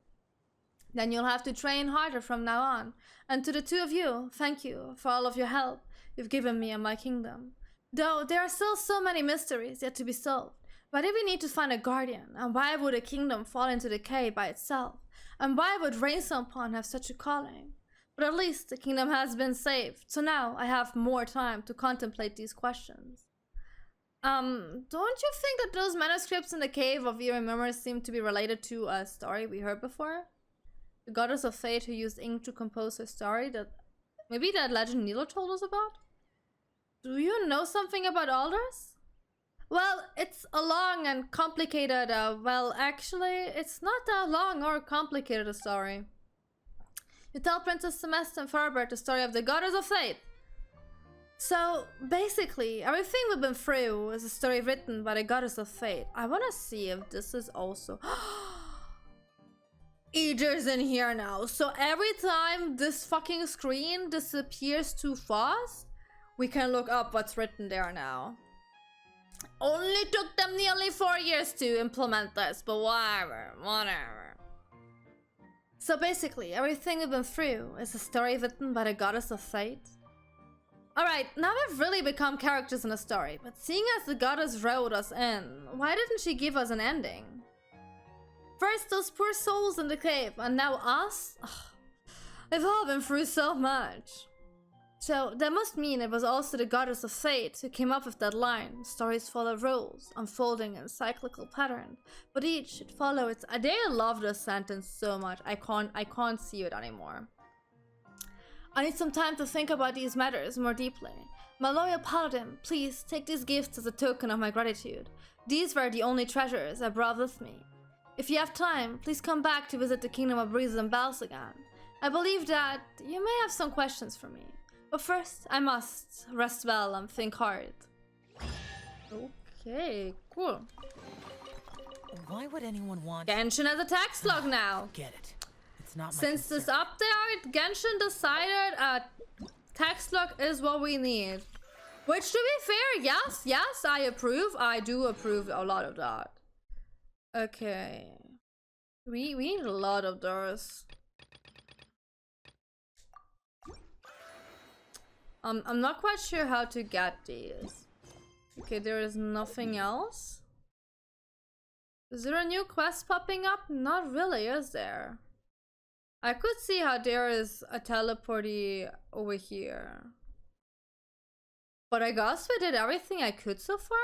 [SPEAKER 1] Then you'll have to train harder from now on. And to the two of you, thank you for all of your help you've given me and my kingdom. Though there are still so many mysteries yet to be solved. Why do we need to find a guardian? And why would a kingdom fall into decay by itself? And why would Rainstone Pond have such a calling? But at least the kingdom has been saved, so now I have more time to contemplate these questions. Don't you think that those manuscripts in the Cave of Eerie Memories seem to be related to a story we heard before? The goddess of fate who used ink to compose her story that maybe that legend Nilo told us about? Do you know something about all this? Well, it's a long and complicated, well, actually, it's not that long or complicated a story. You tell Princess Semest and Farbert the story of the Goddess of Fate. So, basically, everything we've been through is a story written by the Goddess of Fate. I want to see if this is also... Aeger's in here now. So every time this fucking screen disappears too fast, we can look up what's written there now. Only took them nearly 4 years to implement this, but whatever. So basically, everything we've been through is a story written by the Goddess of Fate. Alright, now we've really become characters in a story, but seeing as the goddess wrote us in, why didn't she give us an ending? First those poor souls in the cave, and now us? Ugh. They've all been through so much. So that must mean it was also the goddess of fate who came up with that line. Stories follow rules, unfolding in cyclical pattern, but each should follow its. I love this sentence so much. I can't see it anymore. I need some time to think about these matters more deeply. My loyal paladin, please take these gifts as a token of my gratitude. These were the only treasures I brought with me. If you have time, please come back to visit the Kingdom of Breezes and Bells again. I believe that you may have some questions for me. But first, I must rest well and think hard. Okay, cool.
[SPEAKER 4] Why would anyone want...
[SPEAKER 1] Genshin has a tax log now.
[SPEAKER 4] Get it. It's not my
[SPEAKER 1] Since this
[SPEAKER 4] concern.
[SPEAKER 1] update, Genshin decided a tax log is what we need. Which, to be fair, yes, I approve. I do approve a lot of that. Okay. We need a lot of those. I'm not quite sure how to get these. Okay, there is nothing else. Is there a new quest popping up? Not really, is there? I could see how there is a teleporty over here. But I guess we did everything I could so far?